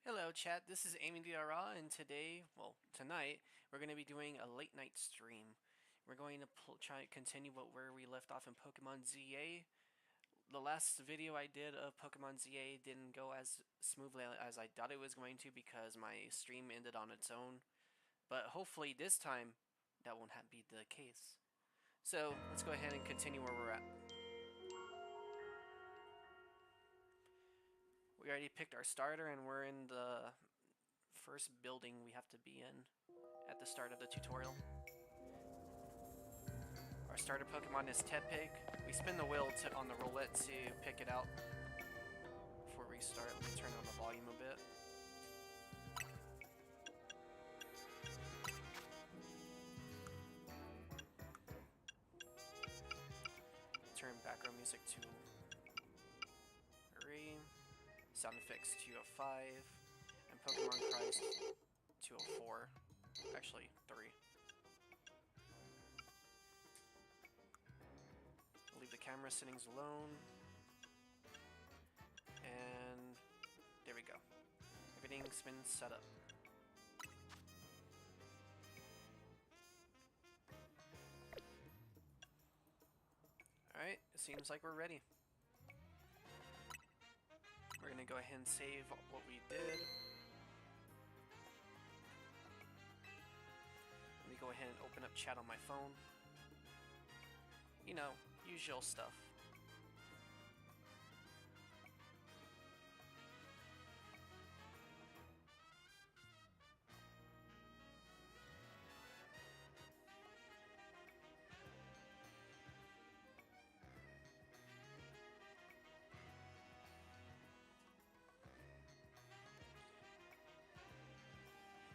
Hello, chat. This is Amy Diarra, and tonight, we're going to be doing a late night stream. We're going to try to continue where we left off in Pokemon ZA. The last video I did of Pokemon ZA didn't go as smoothly as I thought it was going to because my stream ended on its own. But hopefully this time, that won't be the case. So, let's go ahead and continue where we're at. We already picked our starter, and we're in the first building we have to be in at the start of the tutorial. Our starter Pokemon is Tepig. We spin the wheel on the roulette to pick it out. Before we start, let me turn on the volume a bit. Turn background music to 3, sound effects 205, and Pokemon cries 204. Actually, 3. I'll leave the camera settings alone. And there we go. Everything's been set up. Alright, it seems like we're ready. We're gonna go ahead and save what we did. Let me go ahead and open up chat on my phone. You know, usual stuff.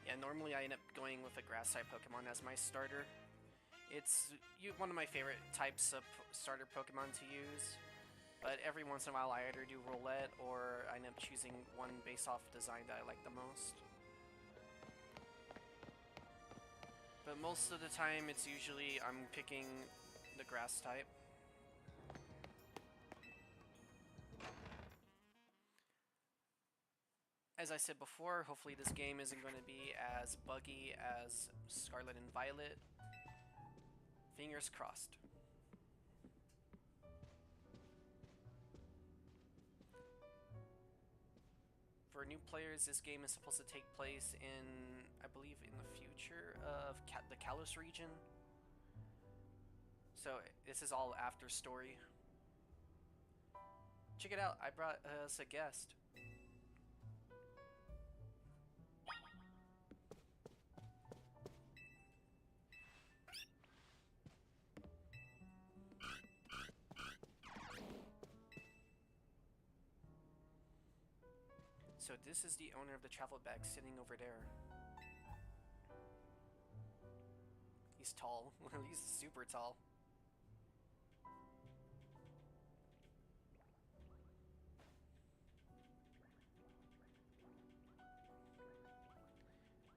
Yeah, normally I end up going with a grass-type Pokemon as my starter. It's one of my favorite types of starter Pokemon to use, but every once in a while I either do roulette or I end up choosing one based off design that I like the most. But most of the time it's usually I'm picking the grass type. As I said before, hopefully this game isn't going to be as buggy as Scarlet and Violet. Fingers crossed. For new players, this game is supposed to take place in, I believe, in the future of the Kalos region. So this is all after story. Check it out, I brought us a guest. So this is the owner of the travel bag sitting over there. He's tall. He's super tall.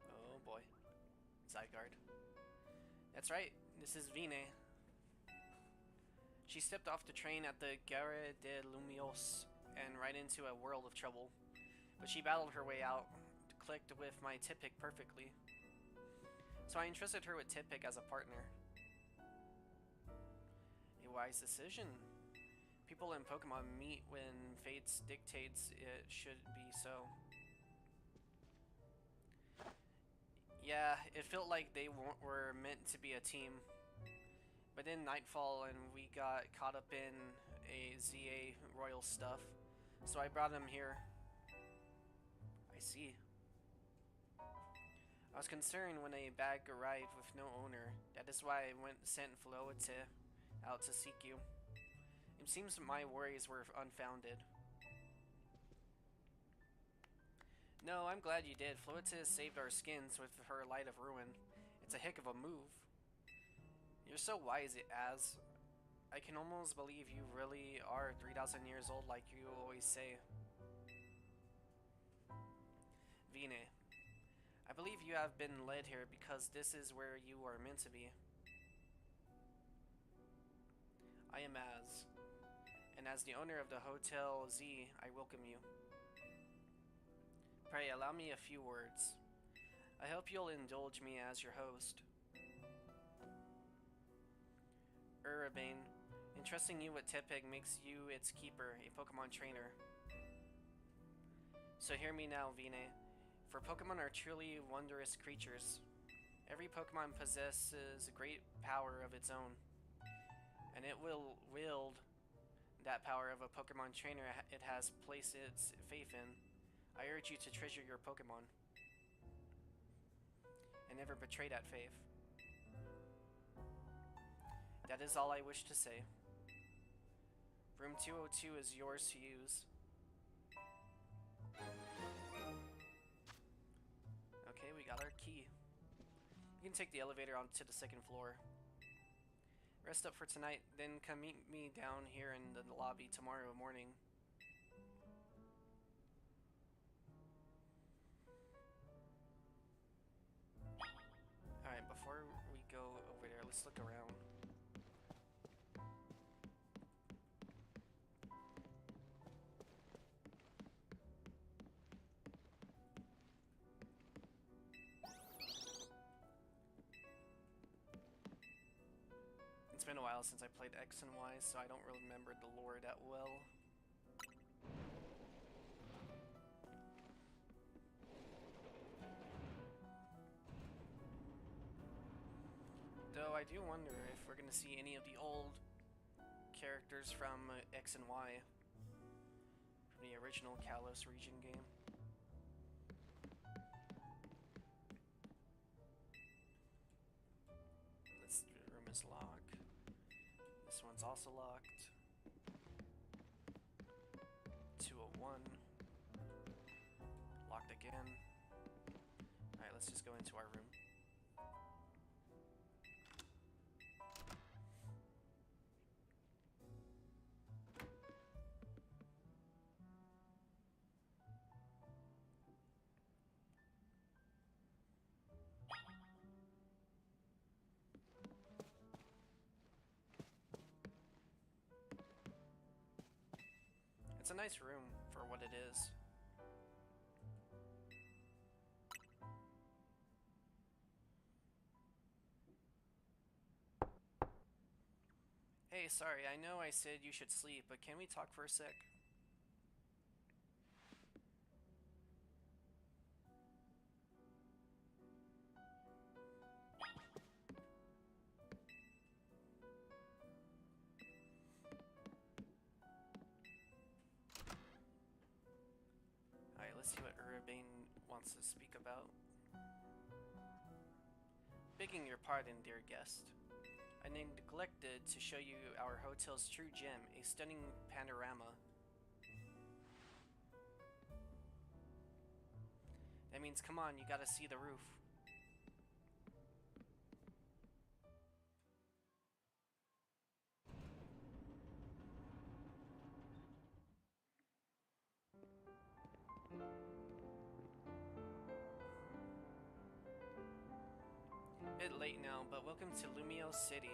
Oh boy. Zygarde. That's right, this is Vine. She stepped off the train at the Gare de Lumios and right into a world of trouble. But she battled her way out, clicked with my Tipic perfectly. So I entrusted her with Tipic as a partner. A wise decision. People in Pokemon meet when fate dictates it should be so. Yeah, it felt like they were meant to be a team. But then Nightfall and we got caught up in a ZA Royal stuff. So I brought him here. I see. I was concerned when a bag arrived with no owner. That is why I sent Floete out to seek you. It seems my worries were unfounded. No, I'm glad you did. Floete saved our skins with her Light of Ruin. It's a heck of a move. You're so wise, Az. I can almost believe you really are 3,000 years old like you always say. Vine. I believe you have been led here because this is where you are meant to be. I am Az, and as the owner of the Hotel Z, I welcome you. Pray allow me a few words. I hope you'll indulge me as your host. Urabane, entrusting you with Derping makes you its keeper, a Pokemon trainer. So hear me now, Vine. For Pokemon are truly wondrous creatures. Every Pokemon possesses great power of its own, and it will wield that power of a Pokemon trainer it has placed its faith in. I urge you to treasure your Pokemon and never betray that faith. That is all I wish to say. Room 202 is yours to use. Okay, we got our key. You can take the elevator onto the second floor. Rest up for tonight, then come meet me down here in the lobby tomorrow morning. Alright, before we go over there, let's look around. It's been a while since I played X and Y, so I don't really remember the lore that well. Though I do wonder if we're going to see any of the old characters from X and Y, from the original Kalos region game. This room is locked. This one's also locked. 201. Locked again. Alright, let's just go into our room. It's a nice room for what it is. Hey, sorry, I know I said you should sleep, but can we talk for a sec? Alright, let's see what Urabane wants to speak about. Begging your pardon, dear guest. I neglected to show you our hotel's true gem, a stunning panorama. That means, come on, you gotta see the roof. Bit late now, but welcome to Lumio City.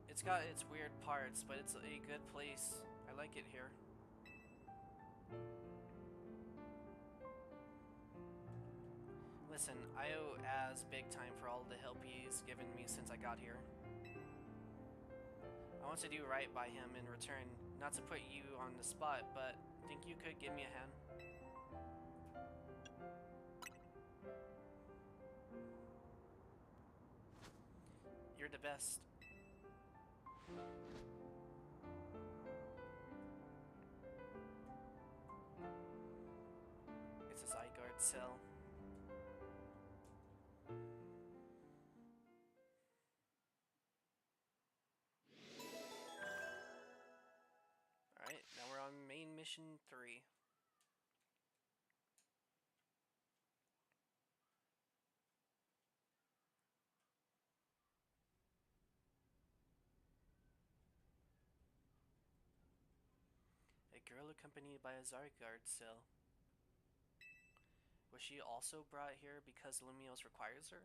It's got its weird parts, but it's a good place. I like it here. Listen, I owe Az big time for all the help he's given me since I got here. I want to do right by him in return, not to put you on the spot, but think you could give me a hand? You're the best. It's a Zygarde cell. Alright, now we're on main mission 3. A girl accompanied by a Zygarde cell. Was she also brought here because Lumiose requires her?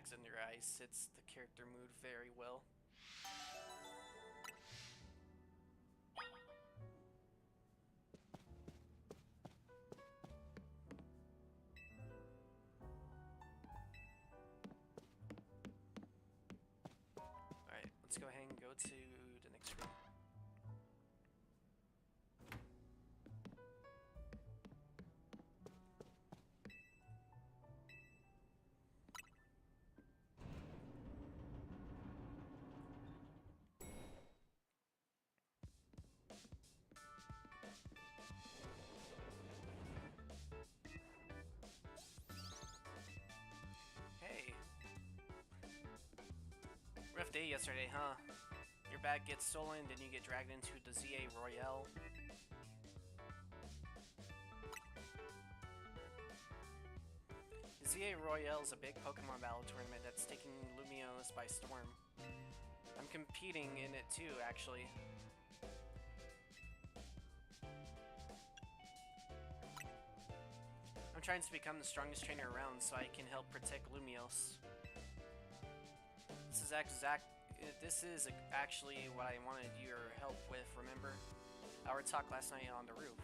bags under ice. It's the character mood very well. Alright, let's go ahead and go to the next room. Hey. Rough day yesterday, huh? Your bag gets stolen, then you get dragged into the ZA Royale. The ZA Royale is a big Pokemon battle tournament that's taking Lumiose by storm. I'm competing in it too, actually. I'm trying to become the strongest trainer around so I can help protect Lumiose. This is actually what I wanted your help with, remember? Our talk last night on the roof.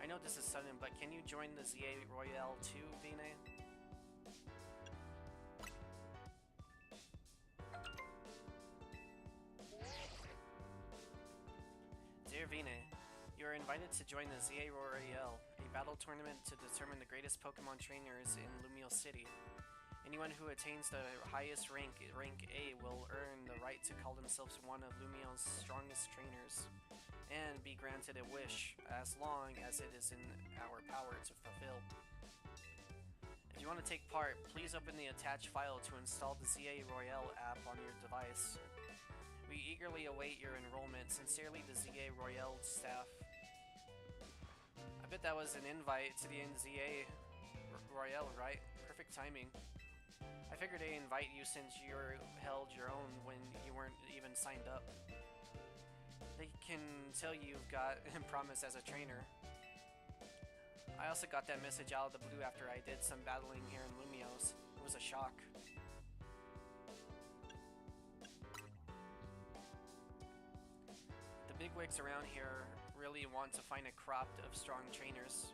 I know this is sudden, but can you join the ZA Royale too, Vine? Dear Vine, you are invited to join the ZA Royale, a battle tournament to determine the greatest Pokemon trainers in Lumiose City. Anyone who attains the highest rank, rank A, will earn the right to call themselves one of Lumiose's strongest trainers, and be granted a wish, as long as it is in our power to fulfill. If you want to take part, please open the attached file to install the ZA Royale app on your device. We eagerly await your enrollment. Sincerely, the ZA Royale staff. I bet that was an invite to the ZA Royale, right? Perfect timing. I figured I'd invite you since you held your own when you weren't even signed up. They can tell you've got promise as a trainer. I also got that message out of the blue after I did some battling here in Lumiose. It was a shock. The bigwigs around here really want to find a crop of strong trainers.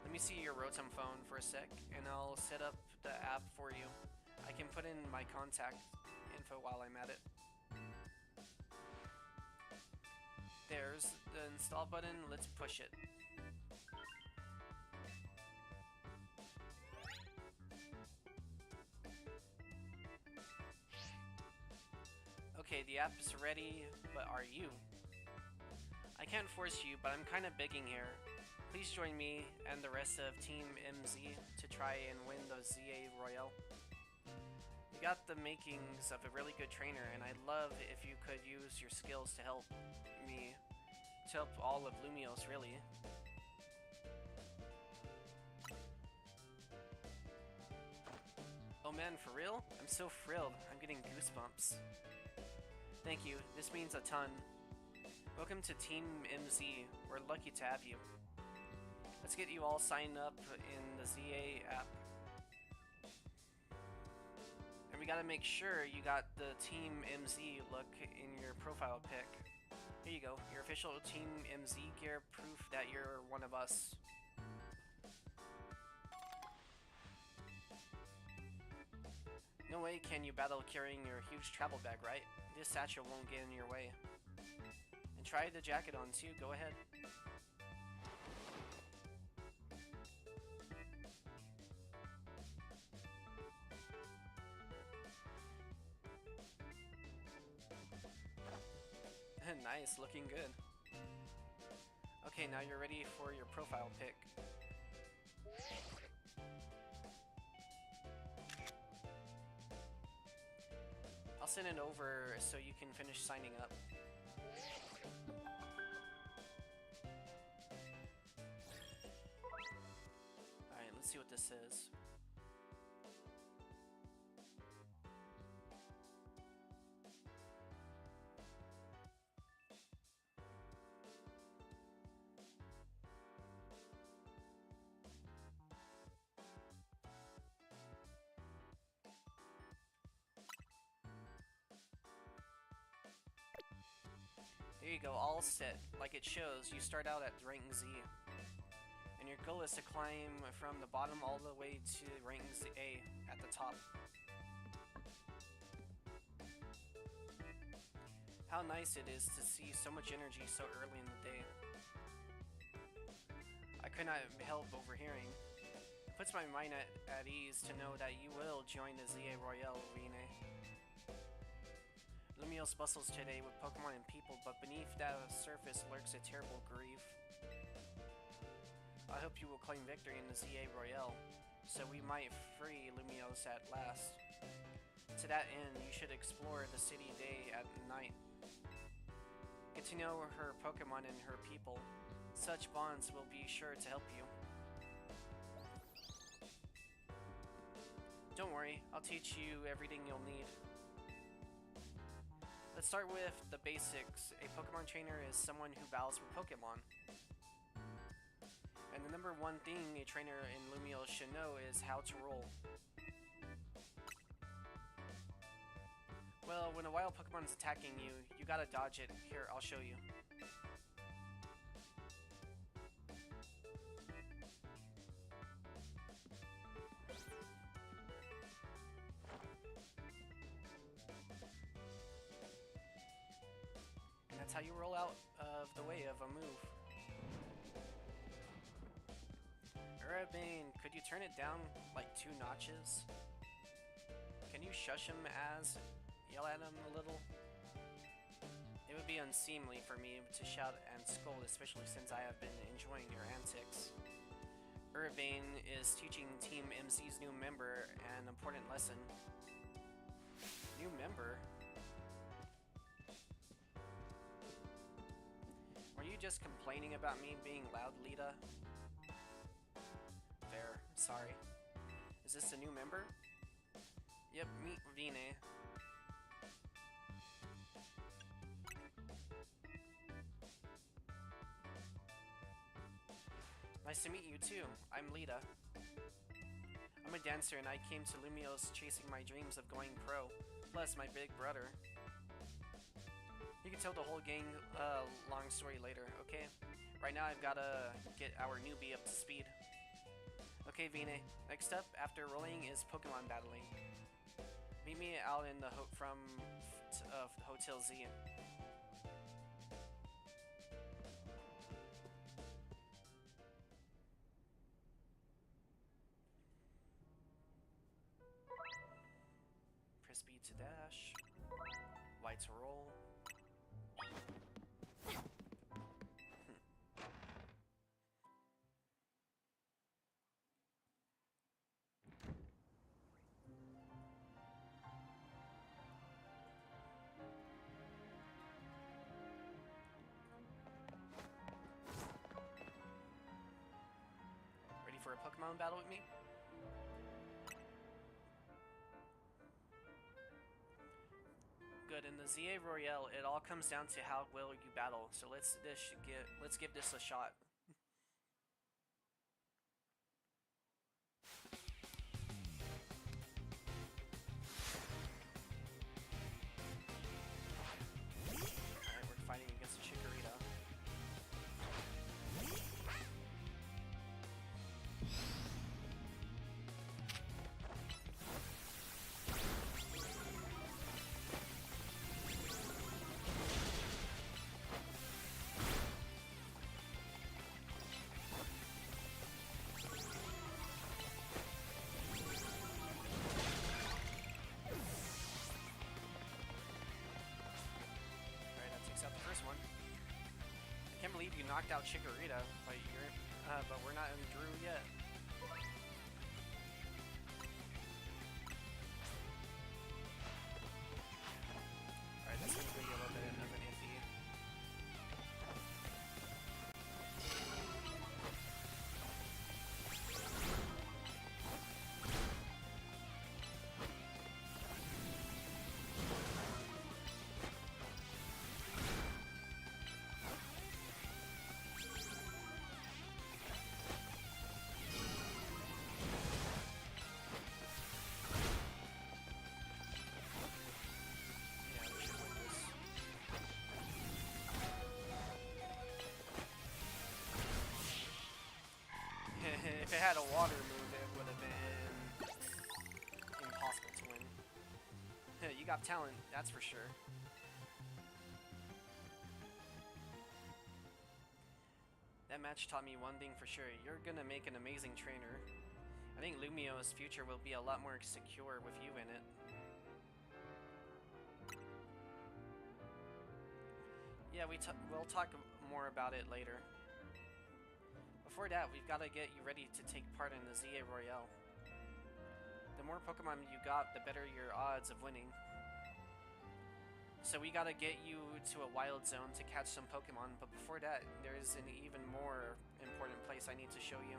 Let me see your Rotom phone for a sec, and I'll set up the app for you. I can put in my contact info while I'm at it. There's the install button, let's push it. Okay, the app is ready, but are you? I can't force you, but I'm kinda begging here. Please join me and the rest of Team MZ to try and win the ZA Royale. You got the makings of a really good trainer, and I'd love if you could use your skills to help me, to help all of Lumiose, really. Oh man, for real? I'm so thrilled. I'm getting goosebumps. Thank you, this means a ton. Welcome to Team MZ. We're lucky to have you. Let's get you all signed up in the ZA app. And we gotta make sure you got the Team MZ look in your profile pic. Here you go, your official Team MZ gear, proof that you're one of us. No way can you battle carrying your huge travel bag, right? This satchel won't get in your way. And try the jacket on too, go ahead. Nice, looking good. Okay, now you're ready for your profile pic. I'll send it over so you can finish signing up. Alright, let's see what this says. There you go, all set. Like it shows, you start out at rank Z. And your goal is to climb from the bottom all the way to rank A at the top. How nice it is to see so much energy so early in the day. I could not help overhearing. It puts my mind at ease to know that you will join the ZA Royale arena. Lumiose bustles today with Pokemon and people, but beneath that surface lurks a terrible grief. I hope you will claim victory in the ZA Royale, so we might free Lumiose at last. To that end, you should explore the city day at night. Get to know her Pokemon and her people. Such bonds will be sure to help you. Don't worry, I'll teach you everything you'll need. Let's start with the basics. A Pokemon trainer is someone who battles with Pokemon. And the number one thing a trainer in Lumiose should know is how to roll. Well, when a wild Pokemon is attacking you, you gotta dodge it. Here, I'll show you. And that's how you roll out of the way of a move. Derping, could you turn it down like 2 notches? Can you shush him as? Yell at him a little? It would be unseemly for me to shout and scold, especially since I have been enjoying your antics. Urbane is teaching Team MC's new member an important lesson. New member? Were you just complaining about me being loud, Lita? Fair, sorry. Is this a new member? Yep, meet Vine. Nice to meet you too. I'm Lita. I'm a dancer and I came to Lumiose chasing my dreams of going pro. Plus my big brother. You can tell the whole gang long story later, okay? Right now I've gotta get our newbie up to speed. Okay, Vine. Next up, after rolling, is Pokemon battling. Meet me out in the Hotel Z. Press B to dash. Y to roll. Ready for a Pokemon battle with me? Good. In the ZA Royale, it all comes down to how well you battle. So let's give this a shot. Alright, we're fighting against a Chikorita. I can't believe you knocked out Chikorita, but we're not in Drew yet. Alright, that's gonna give you a little bit of an iffy. had a water move, it would have been impossible to win. You got talent, that's for sure. That match taught me one thing for sure. You're gonna make an amazing trainer. I think Lumio's future will be a lot more secure with you in it. Yeah, we'll talk more about it later. Before that, we've got to get you ready to take part in the ZA Royale. The more Pokemon you got, the better your odds of winning. So we gotta get you to a wild zone to catch some Pokemon, but before that, there's an even more important place I need to show you.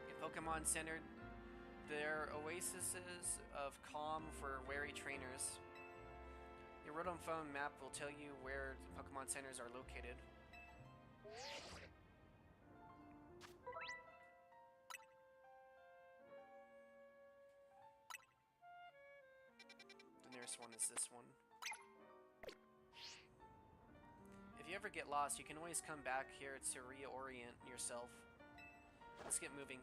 In Pokemon Center, there are oases of calm for wary trainers. Your Rotom Phone map will tell you where Pokemon Centers are located. The nearest one is this one. If you ever get lost, you can always come back here to reorient yourself. Let's get moving.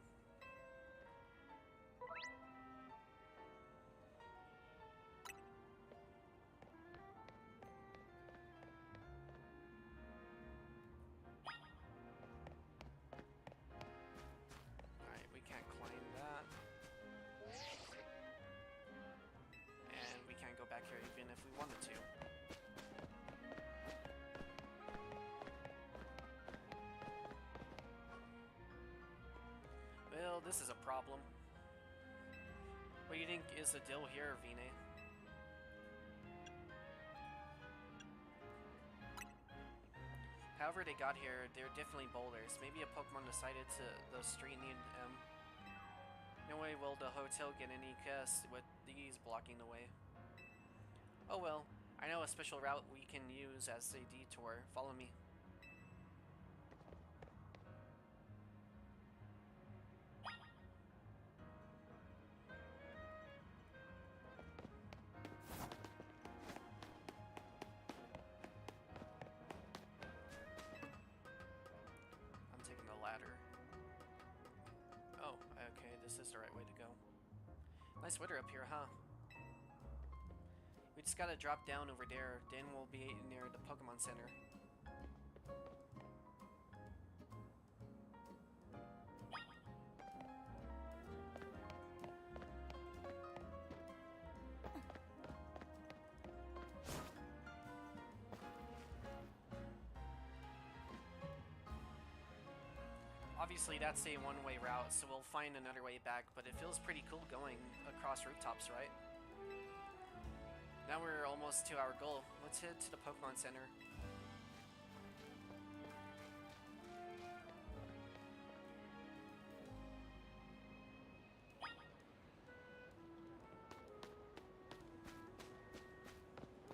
Alright, we can't climb that. And we can't go back here even if we wanted to. Well, this is a problem. What do you think is the deal here, Vine? However they got here, they're definitely boulders. Maybe a Pokemon decided the street needed them. No way will the hotel get any guests with these blocking the way. Oh well, I know a special route we can use as a detour. Follow me. Oh, okay, this is the right way to go. Nice weather up here, huh? We just gotta drop down over there, then we'll be near the Pokemon Center. Obviously that's a one-way route, so we'll find another way back, but it feels pretty cool going across rooftops, right? Now we're almost to our goal. Let's head to the Pokemon Center.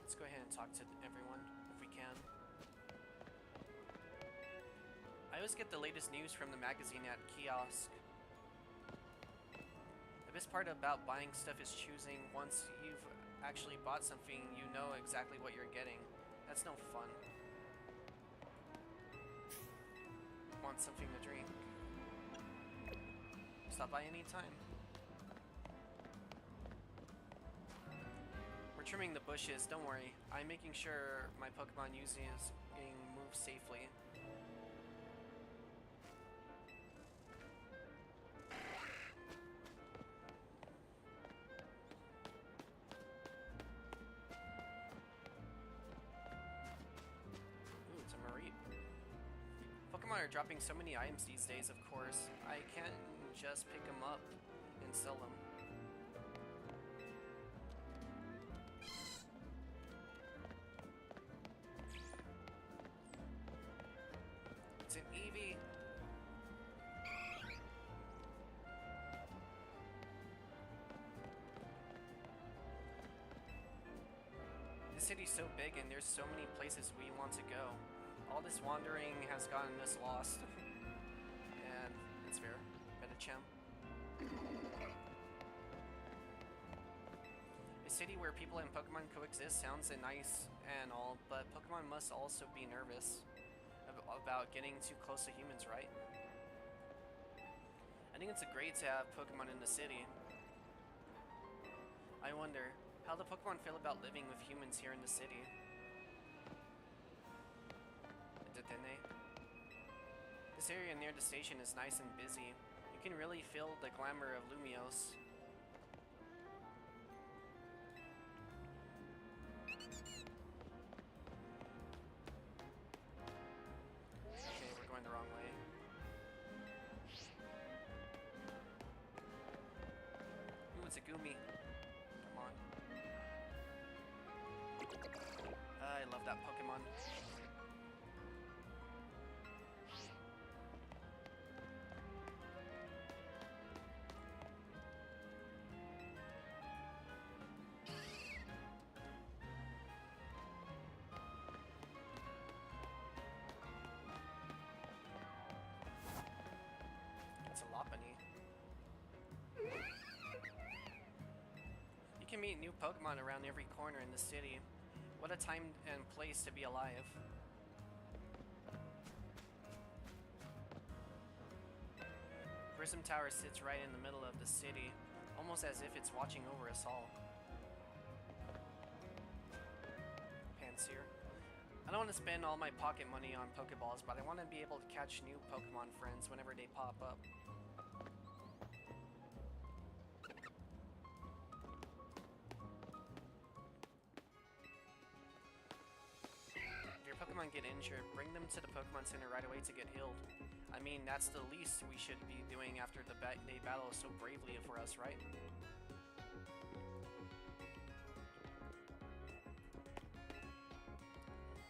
Let's go ahead and talk to everyone, if we can. I always get the latest news from the magazine at kiosk. The best part about buying stuff is choosing. Once you've actually bought something, you know exactly what you're getting. That's no fun. Want something to drink? Stop by anytime. We're trimming the bushes, don't worry. I'm making sure my Pokemon using is getting moved safely. Pokemon are dropping so many items these days, of course. I can't just pick them up and sell them. It's an Eevee. The city's so big and there's so many places we want to go. All this wandering has gotten us lost. And it's fair. Medicham. A city where people and Pokemon coexist sounds nice and all, but Pokemon must also be nervous about getting too close to humans, right? think it's great to have Pokemon in the city. I wonder, how the Pokemon feel about living with humans here in the city? Detene. This area near the station is nice and busy. You can really feel the glamour of Lumiose. Okay, we're going the wrong way. Ooh, it's a Goomy. Come on. I love that Pokemon. It's a Lopunny. You can meet new Pokemon around every corner in the city. What a time and place to be alive. Prism Tower sits right in the middle of the city, almost as if it's watching over us all. Panseer. I don't want to spend all my pocket money on Pokeballs, but I want to be able to catch new Pokemon friends whenever they pop up. If your Pokemon get injured, bring them to the Pokemon Center right away to get healed. I mean, that's the least we should be doing after they battle so bravely for us, right?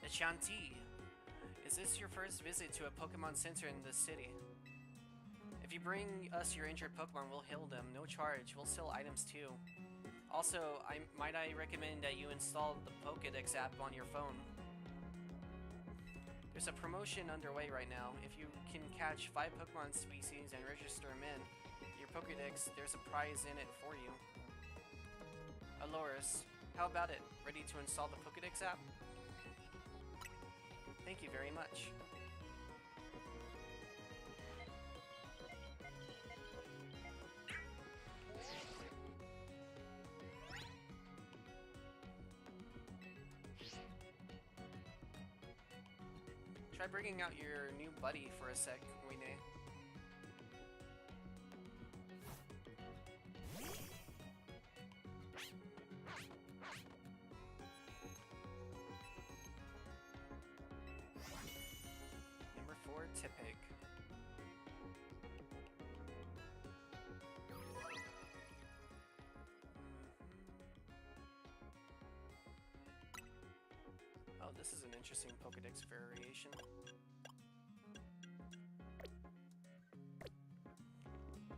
The Shanti. Is this your first visit to a Pokemon Center in the city? If you bring us your injured Pokemon, we'll heal them, no charge. We'll sell items too. Also, might I recommend that you install the Pokédex app on your phone. There's a promotion underway right now. If you can catch 5 Pokemon species and register them in your Pokédex, there's a prize in it for you. Aloris, how about it? Ready to install the Pokédex app? Thank you very much. Try bringing out your new buddy for a sec, Wine. Number 4, Tipig. Oh, this is an interesting Pokédex variation.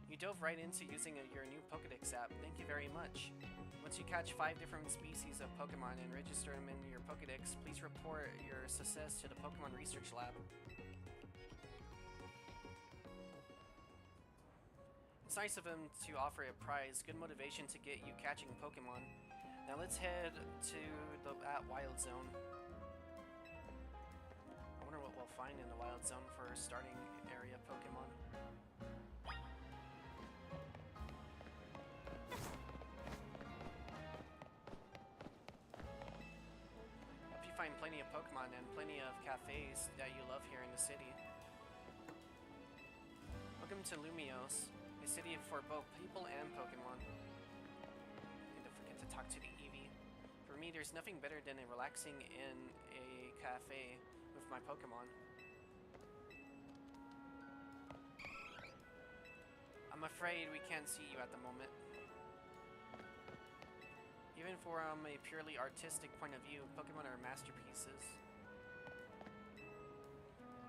You dove right into using your new Pokédex app. Thank you very much. Once you catch 5 different species of Pokemon and register them in your Pokédex, please report your success to the Pokemon Research Lab. It's nice of him to offer a prize, good motivation to get you catching Pokemon. Now let's head to the Wild Zone. I wonder what we'll find in the Wild Zone for starting area Pokemon. Hope you find plenty of Pokemon and plenty of cafes that you love here in the city. Welcome to Lumiose, a city for both people and Pokemon. Don't forget to talk to the Eevee. For me, there's nothing better than relaxing in a cafe with my Pokemon. I'm afraid we can't see you at the moment. Even from a purely artistic point of view, Pokemon are masterpieces.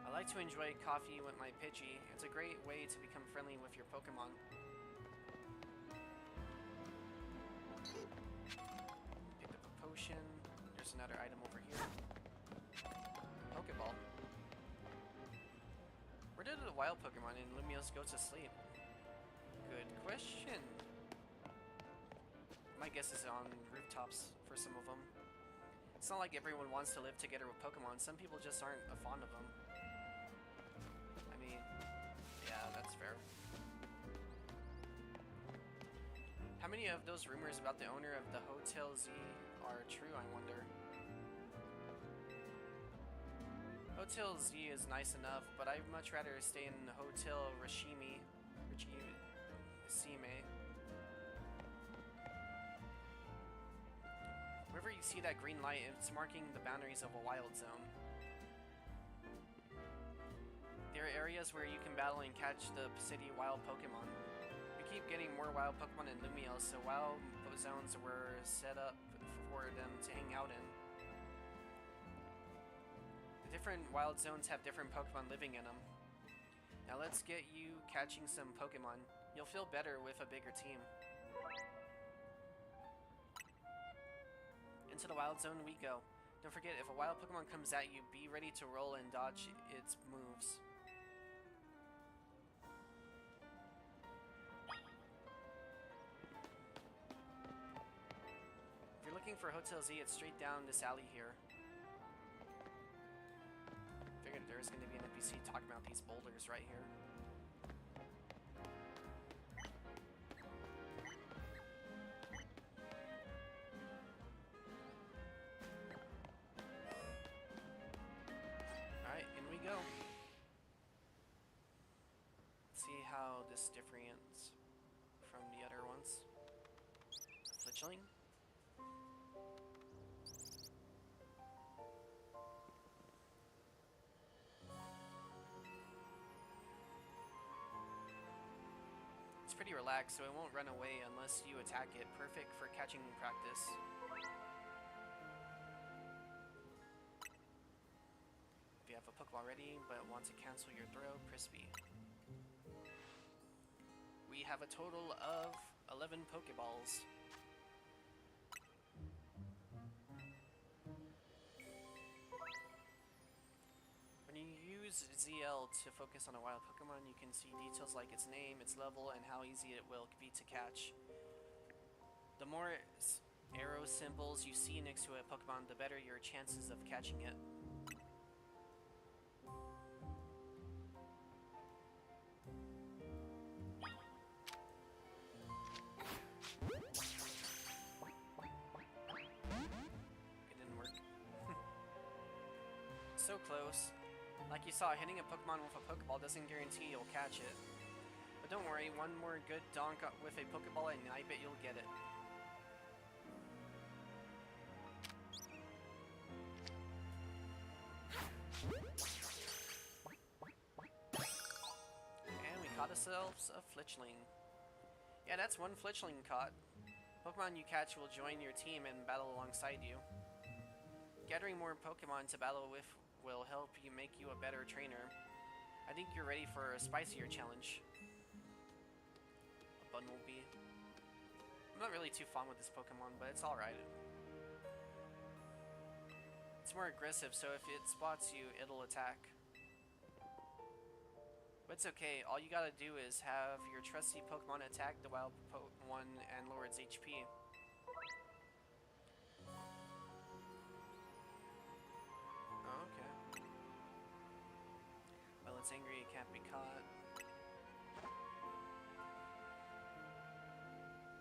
I like to enjoy coffee with my Pidgey. It's a great way to become friendly with your Pokemon. Pick up a potion. There's another item over here. Pokeball. Where did the wild Pokemon in Lumiose go to sleep? Good question. My guess is on rooftops for some of them. It's not like everyone wants to live together with Pokemon. Some people just aren't fond of them. I mean, yeah, that's fair. many of those rumors about the owner of the Hotel Z are true, I wonder? Hotel Z is nice enough, but I'd much rather stay in Hotel Rishime. Wherever you see that green light, it's marking the boundaries of a wild zone. There are areas where you can battle and catch the city wild Pokemon. We keep getting more wild Pokemon in Lumiel, so wild zones were set up for them to hang out in. The different wild zones have different Pokemon living in them. Now let's get you catching some Pokemon. You'll feel better with a bigger team. Into the wild zone we go. Don't forget, if a wild Pokemon comes at you, be ready to roll and dodge its moves. If you're looking for Hotel Z, it's straight down this alley here. Figured there's going to be an NPC talking about these boulders right here. Alright, in we go. Let's see how this differentiates from the other ones. Fletchling. It's pretty relaxed, so it won't run away unless you attack it. Perfect for catching practice. If you have a Pokeball ready but want to cancel your throw, press B. We have a total of 11 Pokeballs. When you use ZL to focus on a wild Pokemon, you can see details like its name, its level, and how easy it will be to catch. The more arrow symbols you see next to a Pokemon, the better your chances of catching it. It didn't work. So close. Like you saw, hitting a Pokemon with a Pokeball doesn't guarantee you'll catch it. But don't worry, one more good donk with a Pokeball and I bet you'll get it. And we caught ourselves a Fletchling. Yeah, that's one Fletchling caught. Pokemon you catch will join your team and battle alongside you. Gathering more Pokemon to battle with will help you make you a better trainer. I think you're ready for a spicier challenge. A Bumblebee. I'm not really too fond with this Pokemon, but it's alright. It's more aggressive, so if it spots you, it'll attack. But it's okay, all you gotta do is have your trusty Pokemon attack the wild one and lower its HP. It's angry, it can't be caught.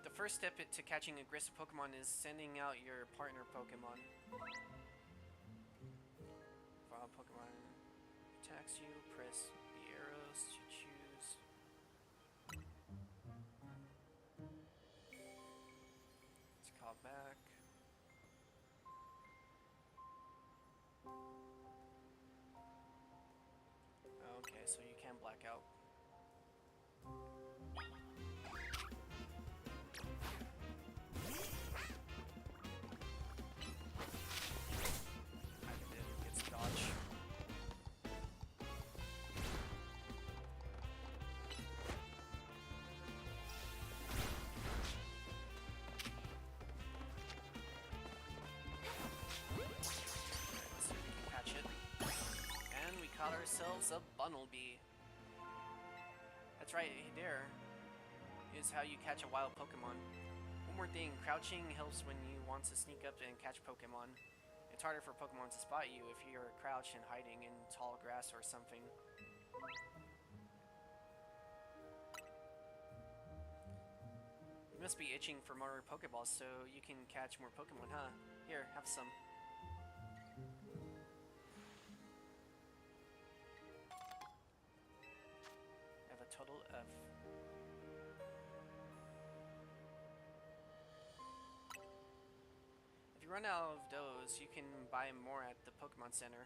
The first step to catching aggressive Pokemon is sending out your partner Pokemon. If a Pokemon attacks you, press the arrows to choose. Let's call back. Okay, so you can black out. I did get some dodge. Let's see if we can catch it. And we caught ourselves a Bumblebee. That's right, there is how you catch a wild Pokemon. One more thing, crouching helps when you want to sneak up and catch Pokemon. It's harder for Pokemon to spot you if you're crouched and hiding in tall grass or something. must be itching for more Pokeballs so you can catch more Pokemon, huh? Here, have some. I have a total of... If you run out of those, you can buy more at the Pokemon Center.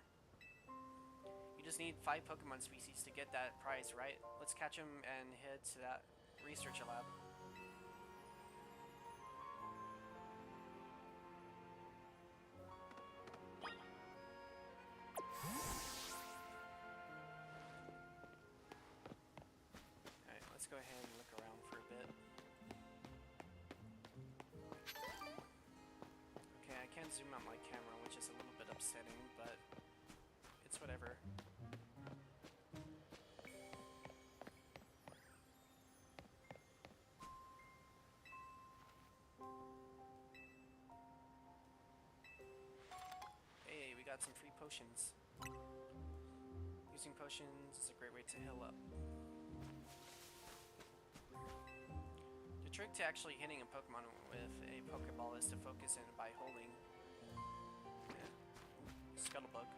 You just need 5 Pokemon species to get that prize, right? Let's catch them and head to that research lab. Alright, let's go ahead and look around for a bit. Okay, I can't zoom out my camera, which is a little bit upsetting, but it's whatever. Hey, we got some free potions. Using potions is a great way to heal up. The trick to actually hitting a Pokemon with a Pokeball is to focus in by holding. Yeah. Scuttlebug.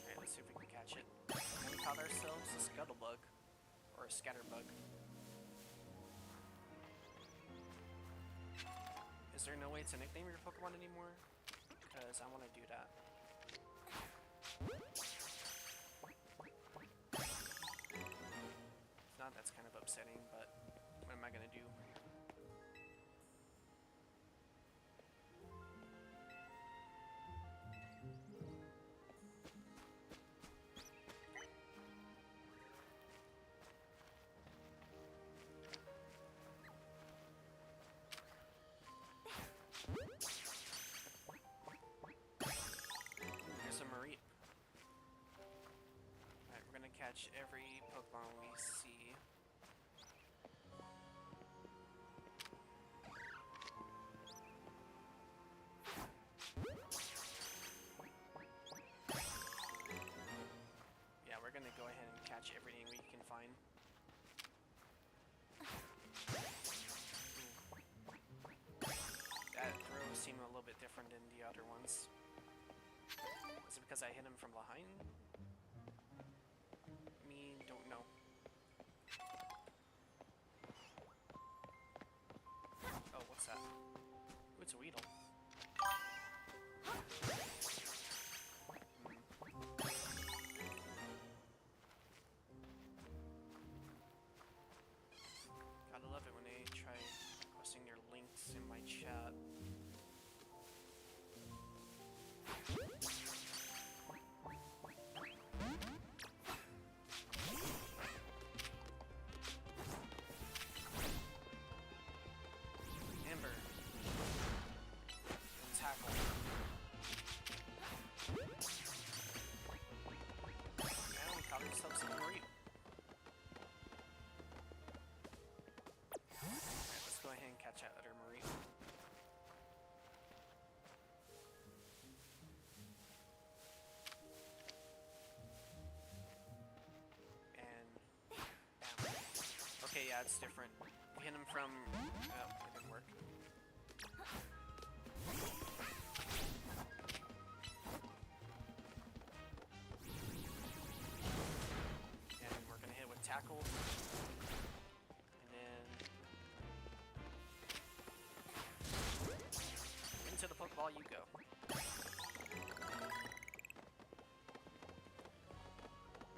Alright, let's see if we can catch it. And we caught ourselves a Scuttlebug. Or a Scatterbug. Is there no way to nickname your Pokemon anymore? Because I want to do that. If not, that's kind of upsetting, but what am I going to do? Here's a Mareep. Alright, we're gonna catch every Pokemon we see. Yeah, we're gonna go ahead and catch everything we can find. That throw seemed a little bit different than the other ones. Is it because I hit him from behind? Me, don't know. Oh, what's that? Ooh, it's a Weedle. Gotta love it when they try posting their links in my chat. Ember. And tackle. Now we caught ourselves some Mareep. Alright, let's go ahead and catch that other Mareep. And bam. Okay, yeah, it's different. We hit him from... Oh, it didn't work. And we're gonna hit with tackle. And then into the Pokeball you go.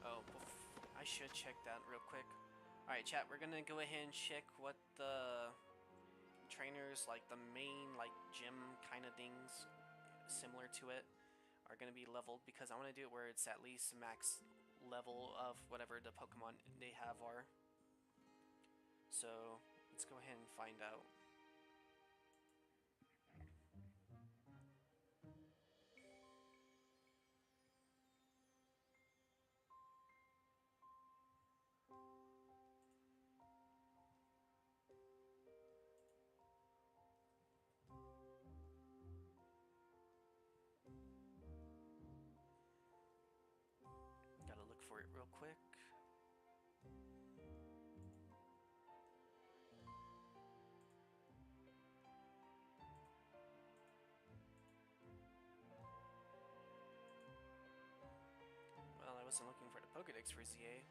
Oh, I should check that real quick. Alright, chat, we're gonna go ahead and check what the trainers, like the main, like, gym kind of things, similar to it, are gonna be leveled, because I want to do it where it's at least max level of whatever the Pokemon they have are. So, let's go ahead and find out. Pokedex for ZA.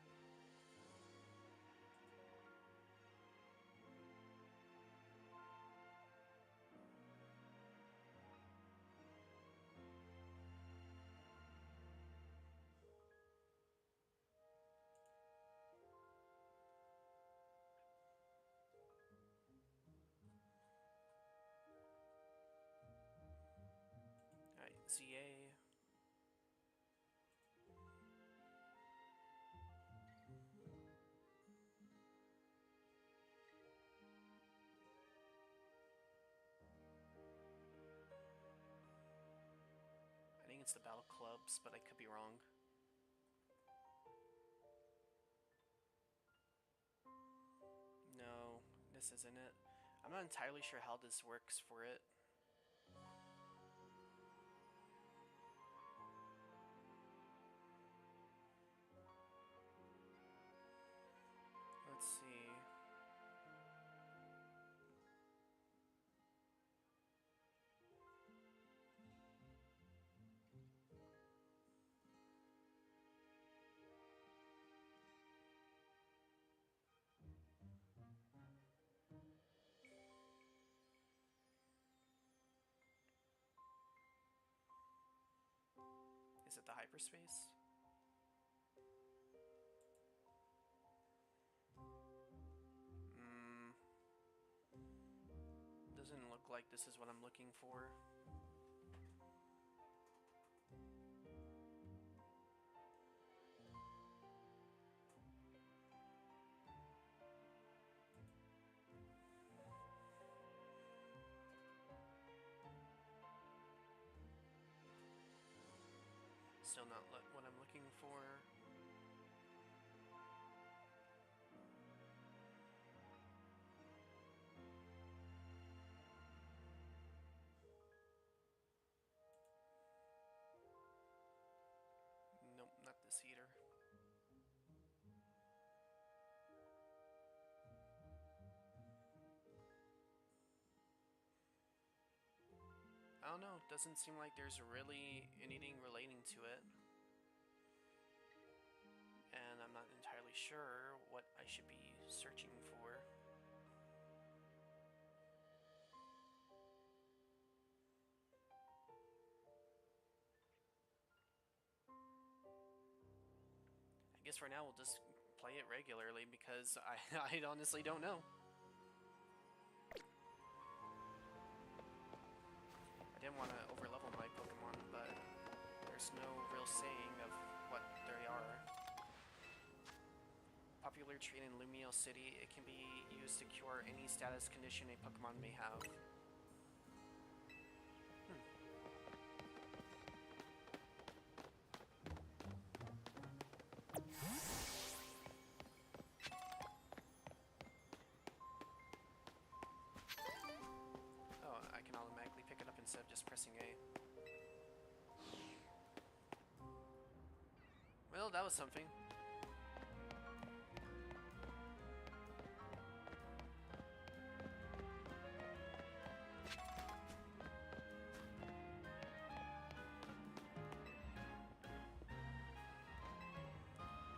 Alright, ZA. I think it's the Battle Clubs, but I could be wrong. No, this isn't it. I'm not entirely sure how this works for it. Let's see. Is it the hyperspace? Doesn't look like this is what I'm looking for. Still not what I'm looking for. Nope, not this either. I don't know, doesn't seem like there's really anything relating to it. And I'm not entirely sure what I should be searching for. I guess for now we'll just play it regularly because I honestly don't know. I didn't want to overlevel my Pokemon, but there's no real saying of what they are. Popular trait in Lumio City, it can be used to cure any status condition a Pokemon may have. Oh, I can automatically pick it up instead of just pressing A. Well, that was something.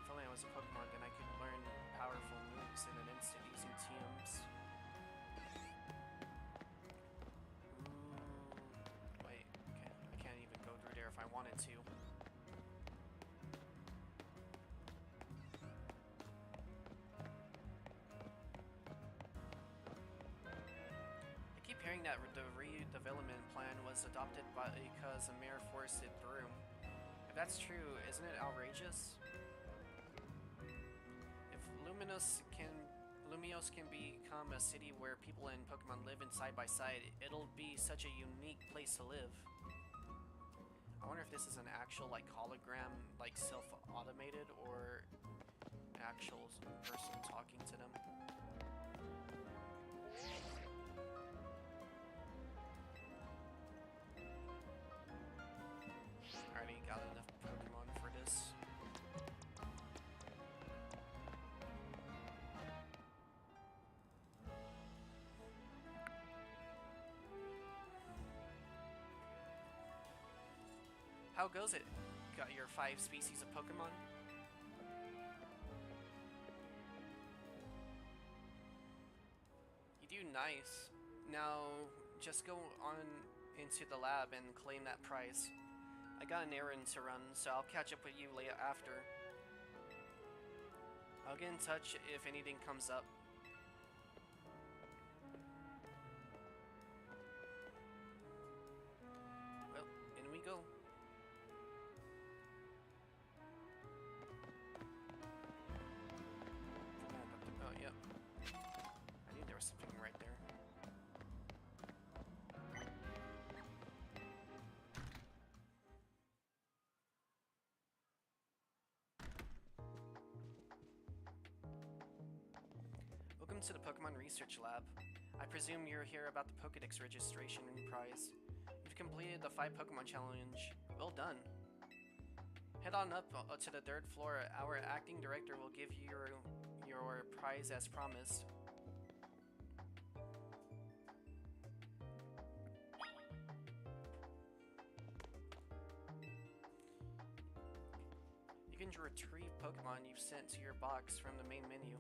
If only I was a Pokemon, then I could learn powerful moves in an instant using TMs. Ooh. Wait, okay. I can't even go through there if I wanted to. I keep hearing that the redevelopment plan was adopted because a mayor forced it through. If that's true, isn't it outrageous? If Lumios can become a city where people and Pokemon live side by side, it'll be such a unique place to live. I wonder if this is an actual like hologram, like self-automated, or actual person talking to them. Already got enough Pokemon for this. How goes it? Got your 5 species of Pokemon? you nice. Now, just go on into the lab and claim that prize. I got an errand to run, so I'll catch up with you later after. I'll get in touch if anything comes up. Well, in we go. Oh, yep. I knew there was something right there. Welcome to the Pokemon Research Lab. I presume you're here about the Pokedex registration prize. You've completed the 5 Pokemon challenge. Well done. Head on up to the 3rd floor. Our acting director will give you your prize as promised. You can retrieve Pokemon you've sent to your box from the main menu.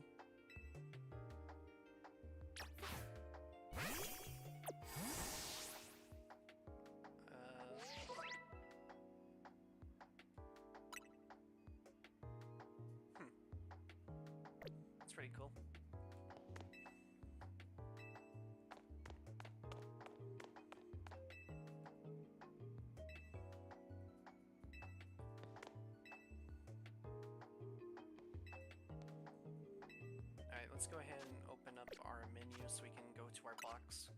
That's pretty cool. Alright, let's go ahead and open up our menu so we can go to our box.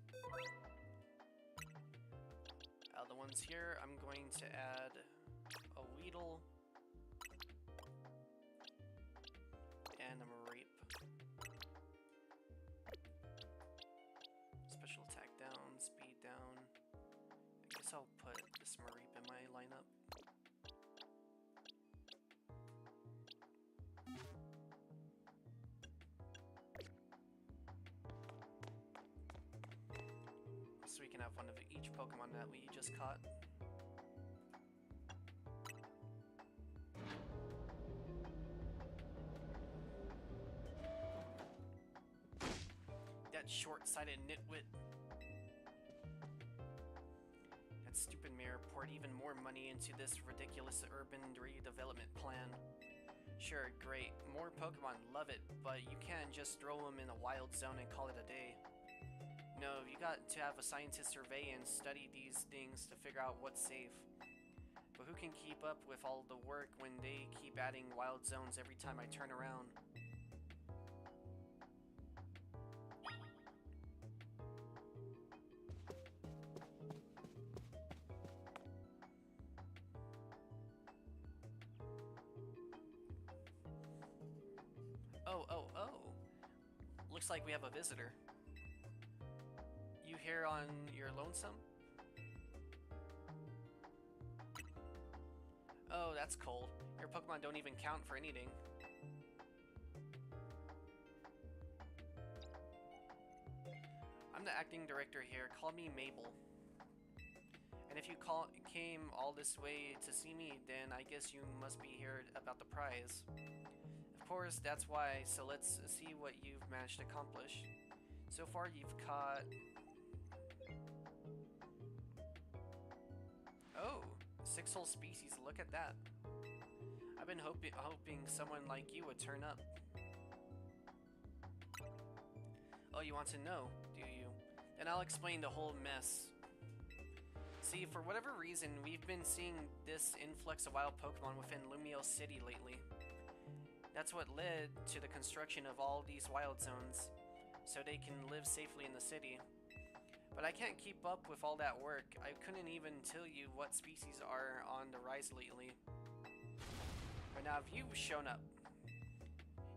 The ones here, I'm going to add a Weedle and a Mareep. Special attack down, speed down. I guess I'll put this Mareep in my lineup. So we can have one of each Pokemon that we just caught. That short-sighted nitwit. That stupid mayor poured even more money into this ridiculous urban redevelopment plan. Sure, great, more Pokemon, love it, but you can't just throw them in a wild zone and call it a day. No, you got to have a scientist survey and study these things to figure out what's safe. But who can keep up with all the work when they keep adding wild zones every time I turn around? Oh. Looks like we have a visitor. You here on your lonesome? Oh, that's cold. Your Pokemon don't even count for anything. I'm the acting director here. Call me Mabel. And if you came all this way to see me, then I guess you must be here about the prize. Of course, that's why, so let's see what you've managed to accomplish. So far, you've caught... Oh, 6 whole species, look at that. I've been hoping someone like you would turn up. Oh, you want to know, do you? Then I'll explain the whole mess. See, for whatever reason, we've been seeing this influx of wild Pokemon within Lumio City lately. That's what led to the construction of all these wild zones, so they can live safely in the city. But I can't keep up with all that work. I couldn't even tell you what species are on the rise lately. But now if you've shown up,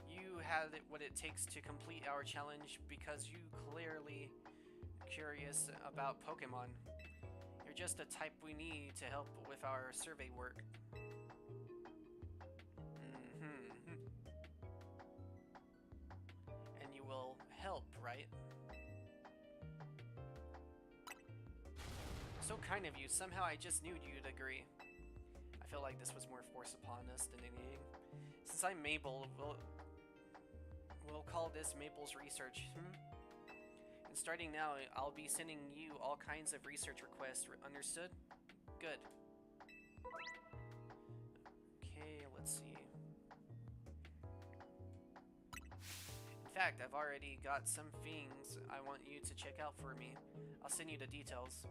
you had what it takes to complete our challenge because you clearly curious about Pokemon. You're just the type we need to help with our survey work. And you will help, right? So kind of you. Somehow I just knew you'd agree. I feel like this was more forced upon us than anything. Since I'm Mabel, we'll call this Mabel's research. Starting now, I'll be sending you all kinds of research requests. Understood? Good. Okay, let's see. In fact, I've already got some things I want you to check out for me. I'll send you the details.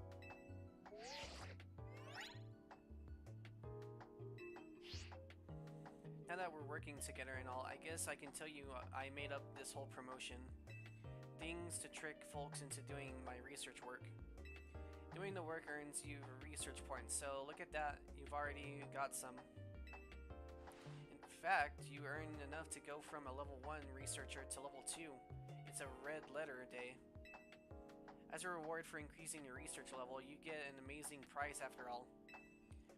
Now that we're working together and all, I guess I can tell you I made up this whole promotion. Things to trick folks into doing my research work. Doing the work earns you research points, so look at that, you've already got some. In fact, you earn enough to go from a level 1 researcher to level 2. It's a red letter day. As a reward for increasing your research level, you get an amazing prize after all.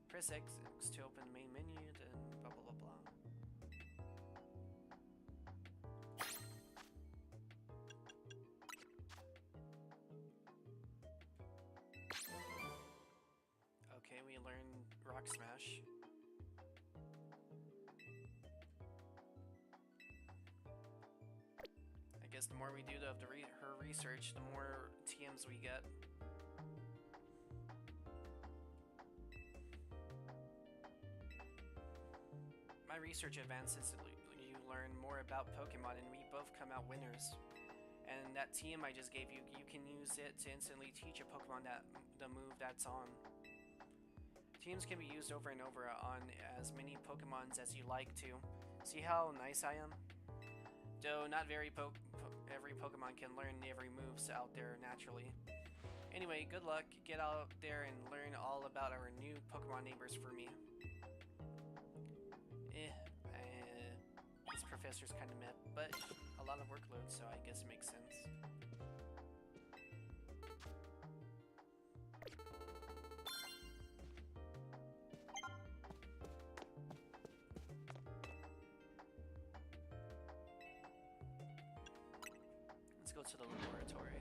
Press X to open the main menu, then blah blah blah blah. Okay, we learned Rock Smash. I guess the more we do of her research, the more TMs we get. My research advances, you learn more about Pokemon, and we both come out winners. And that TM I just gave you, you can use it to instantly teach a Pokemon the move that's on. TMs can be used over and over on as many Pokemons as you like to. See how nice I am? Though not every Pokemon can learn every moves out there naturally. Anyway, good luck. Get out there and learn all about our new Pokemon neighbors for me. This professor's kind of meh, but a lot of workload, so I guess it makes sense. Let's go to the laboratory.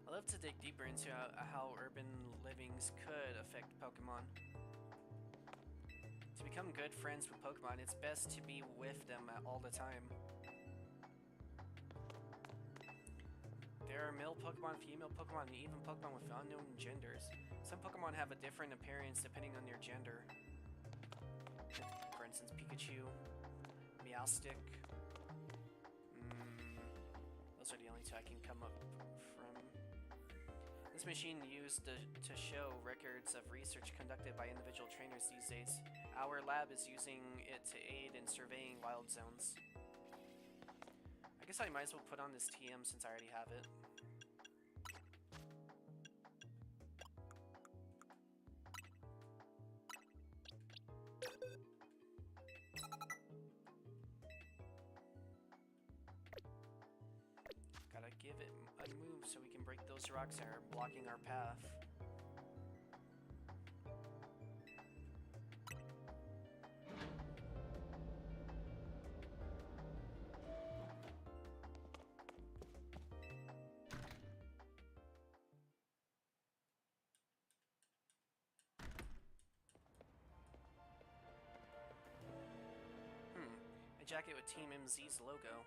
I'd love to dig deeper into how urban livings could affect Pokemon. To become good friends with Pokemon, it's best to be with them all the time. There are male Pokemon, female Pokemon, and even Pokemon with unknown genders. Some Pokemon have a different appearance depending on their gender. For instance, Pikachu, Meowstic. Those are the only two I can come up from. This machine used to show records of research conducted by individual trainers these days. Our lab is using it to aid in surveying wild zones. I guess I might as well put on this TM since I already have it. Gotta give it a move so we can break those rocks that are blocking our path. A jacket with Team MZ's logo.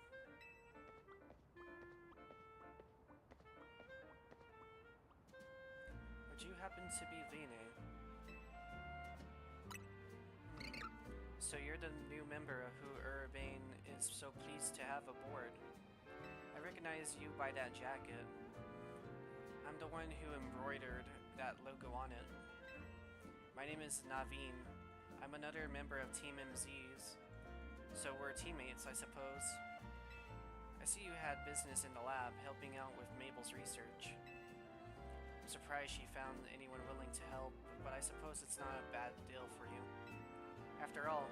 Would you happen to be Vene? So you're the new member who Urbane is so pleased to have aboard. I recognize you by that jacket. I'm the one who embroidered that logo on it. My name is Naveen. I'm another member of Team MZ's. So we're teammates, I suppose. I see you had business in the lab, helping out with Mabel's research. I'm surprised she found anyone willing to help, but I suppose it's not a bad deal for you. After all,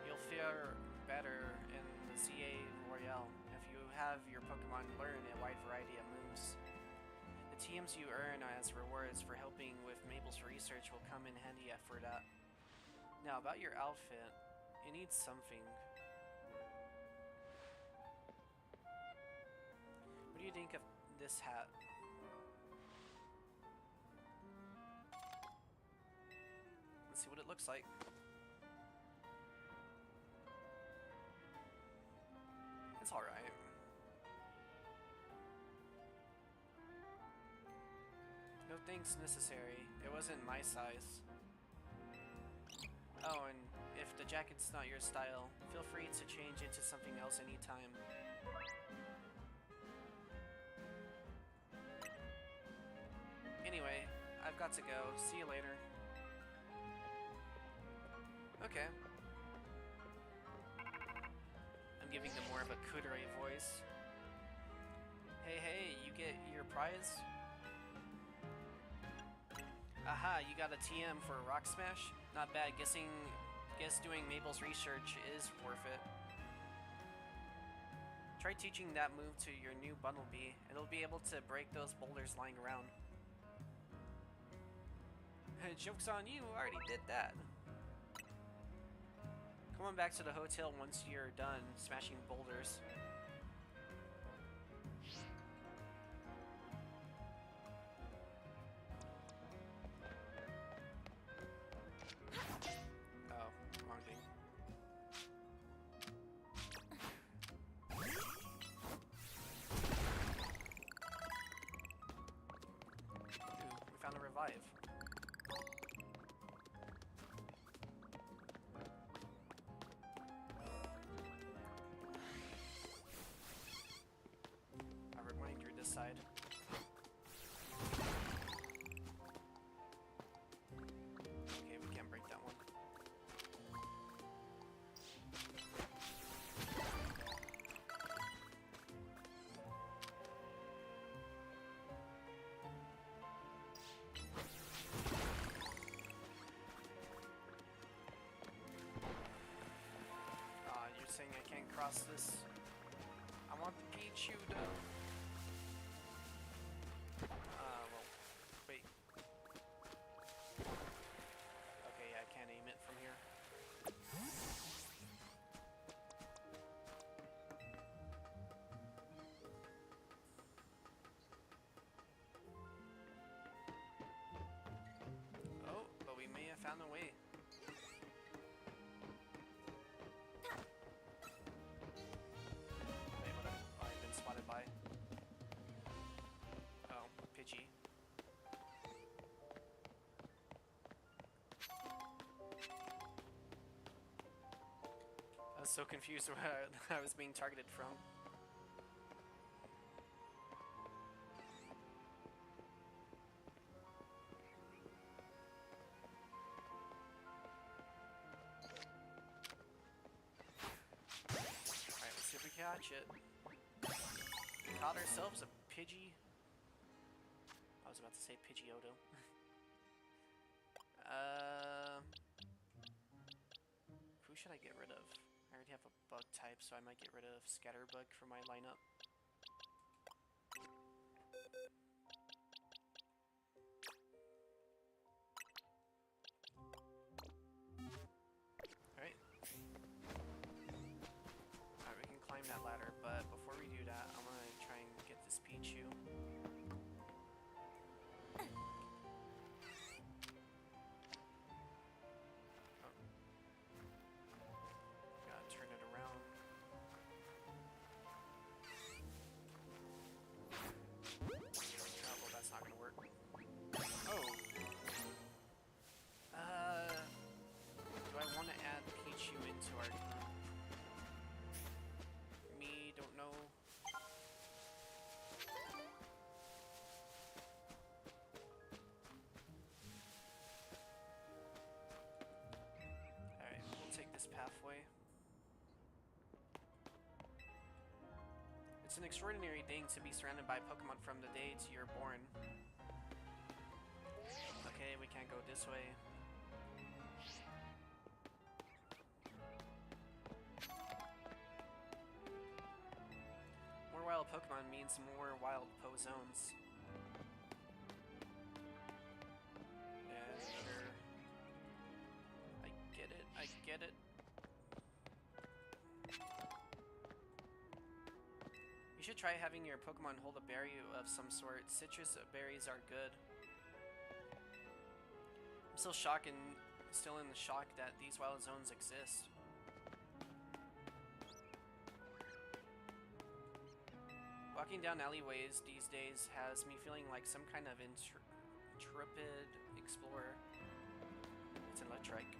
you'll fare better in the ZA Royale if you have your Pokemon learn a wide variety of moves. The TMs you earn as rewards for helping with Mabel's research will come in handy for that. Now, about your outfit, it needs something. What do you think of this hat? Let's see what it looks like. thanks necessary. It wasn't my size. Oh, and if the jacket's not your style, feel free to change into something else anytime. Anyway, I've got to go. See you later. Okay. I'm giving them more of a kudere voice. Hey, you get your prize? Aha, you got a TM for a rock smash? Not bad. Guess doing Mabel's research is worth it. Try teaching that move to your new Bumblebee. It'll be able to break those boulders lying around. Joke's on you, I already did that. Come on back to the hotel once you're done smashing boulders. Oh, wrong thing. Ooh, we found a revive. Side. Okay, we can't break that one. You're saying I can't cross this? I want the Pichu though. Well, wait. Okay, yeah, I can't aim it from here. Oh, but we may have found a way. Wait, what? Oh, I've been spotted by. Oh, Pidgey. I was so confused where I was being targeted from. Alright, let's see if we catch it. We caught ourselves a Pidgey. I was about to say Pidgeotto. Who should I get rid of? I already have a bug type, so I might get rid of Scatterbug for my lineup. Alright. Alright, we can climb that ladder, but before we do that, I'm gonna try and get this Pichu. Pathway. It's an extraordinary thing to be surrounded by Pokemon from the day you're born. Okay, we can't go this way. More wild Pokemon means more wild zones. Yeah, sure. I get it. You should try having your Pokemon hold a berry of some sort. Citrus berries are good. I'm still in the shock that these wild zones exist. Walking down alleyways these days has me feeling like some kind of Intrepid Explorer. It's an Electrike.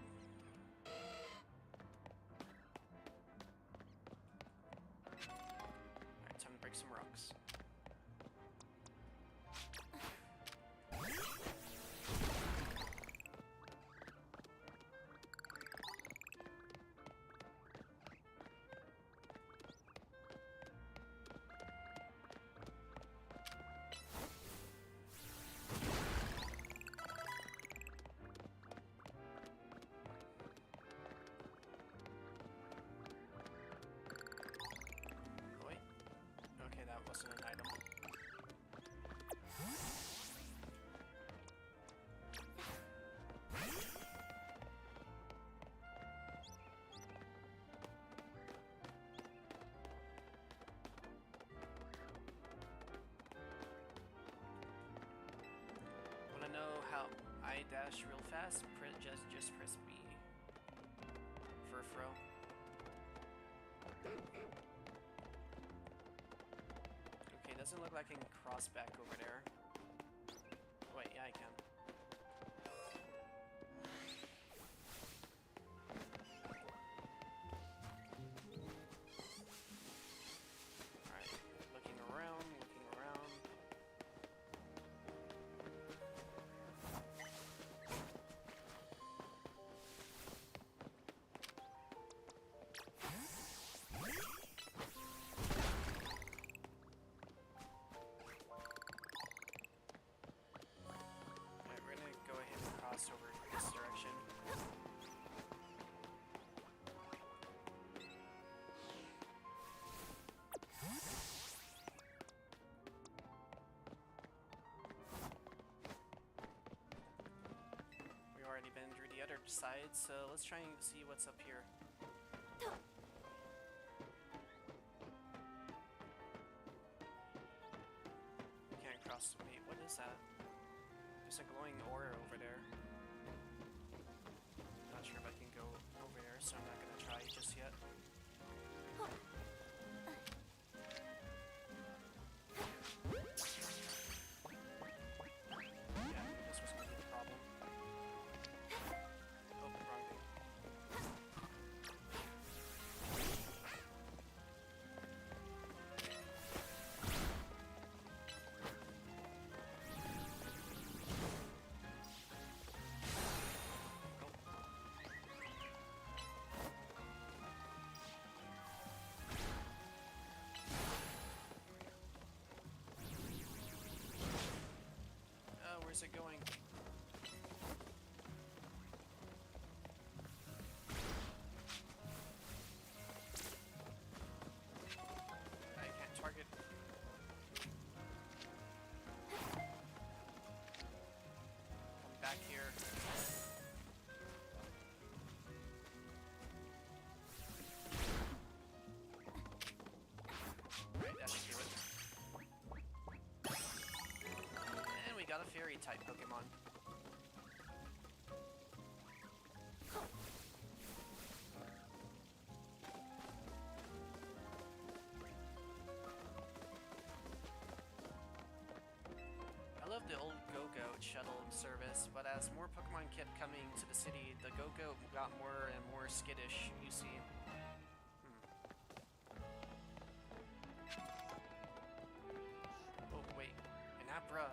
Alright, time to break some rocks. Wasn't an item. Wanna know how I dash real fast? Just press B. Furfro. Doesn't look like I can cross back over there. Wait, yeah, I can. Alright, looking around, looking around. Over this direction. We've already been through the other side, so let's try and see what's up here. Can't cross. Wait, what is that? There's a glowing aura over there. Not sure if I can go over there, so I'm not gonna try just yet. Yeah, this was gonna be the problem. Oh, wrong thing. Where's it going? I can't target. Come back here. Right, that should do it. Got a fairy type Pokemon. I love the old Go-Goat shuttle service, but as more Pokemon kept coming to the city, the Go-Goat got more and more skittish, you see. Oh wait, an Abra.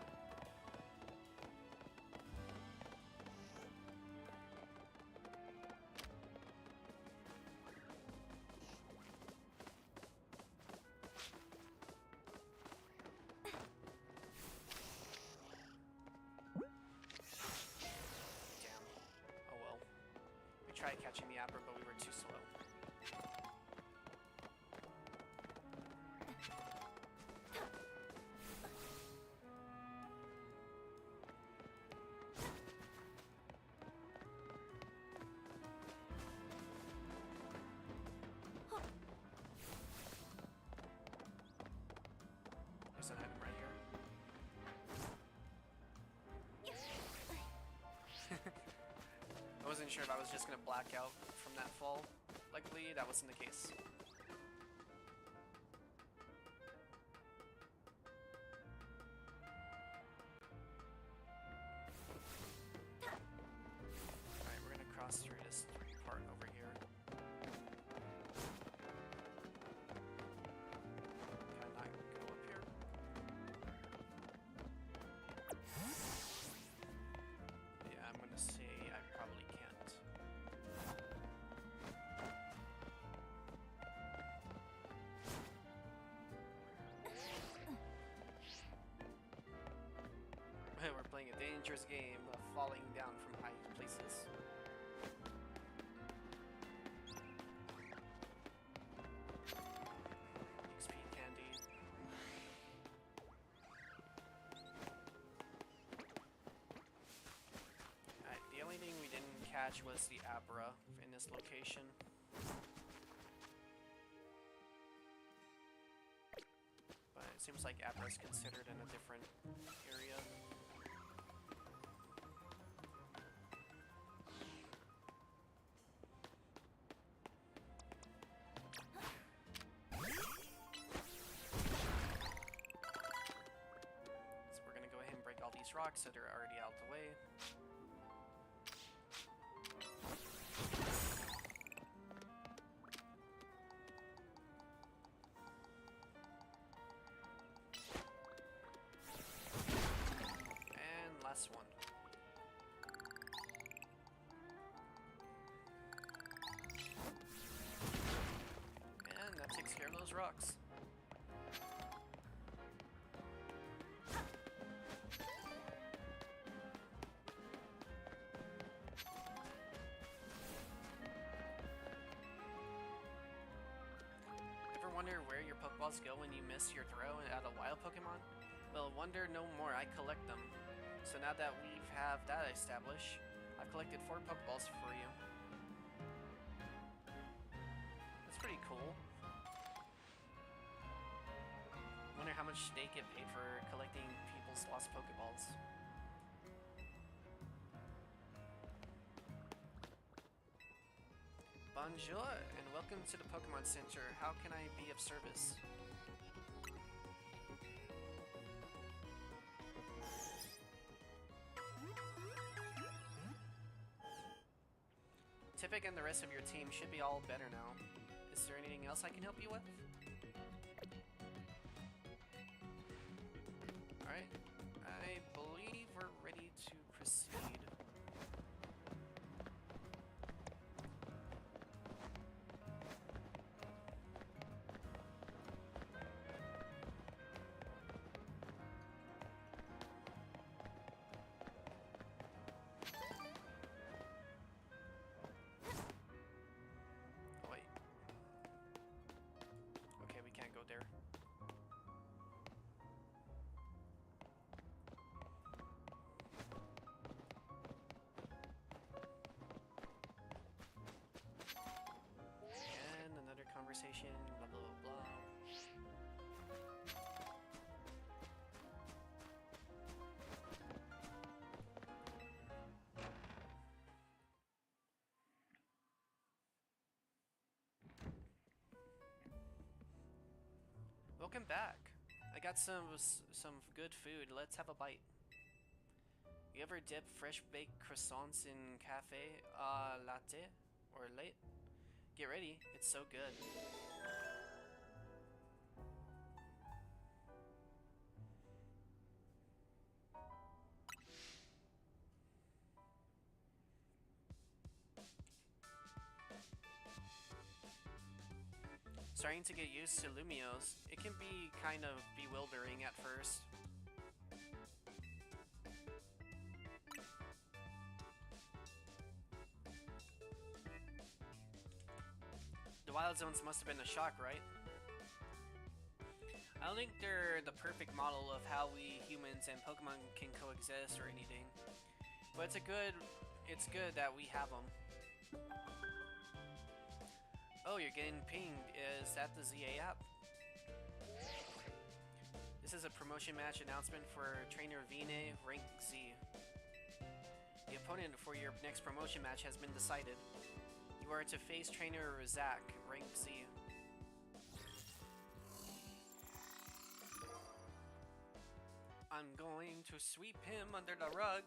Tried catching the Abra, but we were too slow. There's an item right here. I wasn't sure if I was just gonna black out from that fall. Luckily, that wasn't the case. dangerous game of falling down from high places. XP candy. Alright, the only thing we didn't catch was the Abra in this location. But it seems like Abra is considered in a different area. So we're gonna go ahead and break all these rocks that are already out the way. Last one. And that takes care of those rocks. Ever wonder where your Pokeballs go when you miss your throw at a wild Pokemon? Well, wonder no more, I collect them. So now that we have that established, I've collected 4 Pokeballs for you. That's pretty cool. Wonder how much they get paid for collecting people's lost Pokeballs. Bonjour, and welcome to the Pokemon Center. How can I be of service? Typic and the rest of your team should be all better now. Is there anything else I can help you with? Alright, I believe we're ready to proceed. Can't go there. And another conversation, blah blah blah blah. Welcome back. I got some good food. Let's have a bite. You ever dip fresh baked croissants in cafe latte or late? Get ready. It's so good. Starting to get used to Lumios. It can be kind of bewildering at first. The wild zones must have been a shock, right? I don't think they're the perfect model of how we humans and Pokemon can coexist or anything. But it's good that we have them. Oh, you're getting pinged. Is that the ZA app? This is a promotion match announcement for Trainer Vine, Rank Z. The opponent for your next promotion match has been decided. You are to face Trainer Zach, Rank Z. I'm going to sweep him under the rug.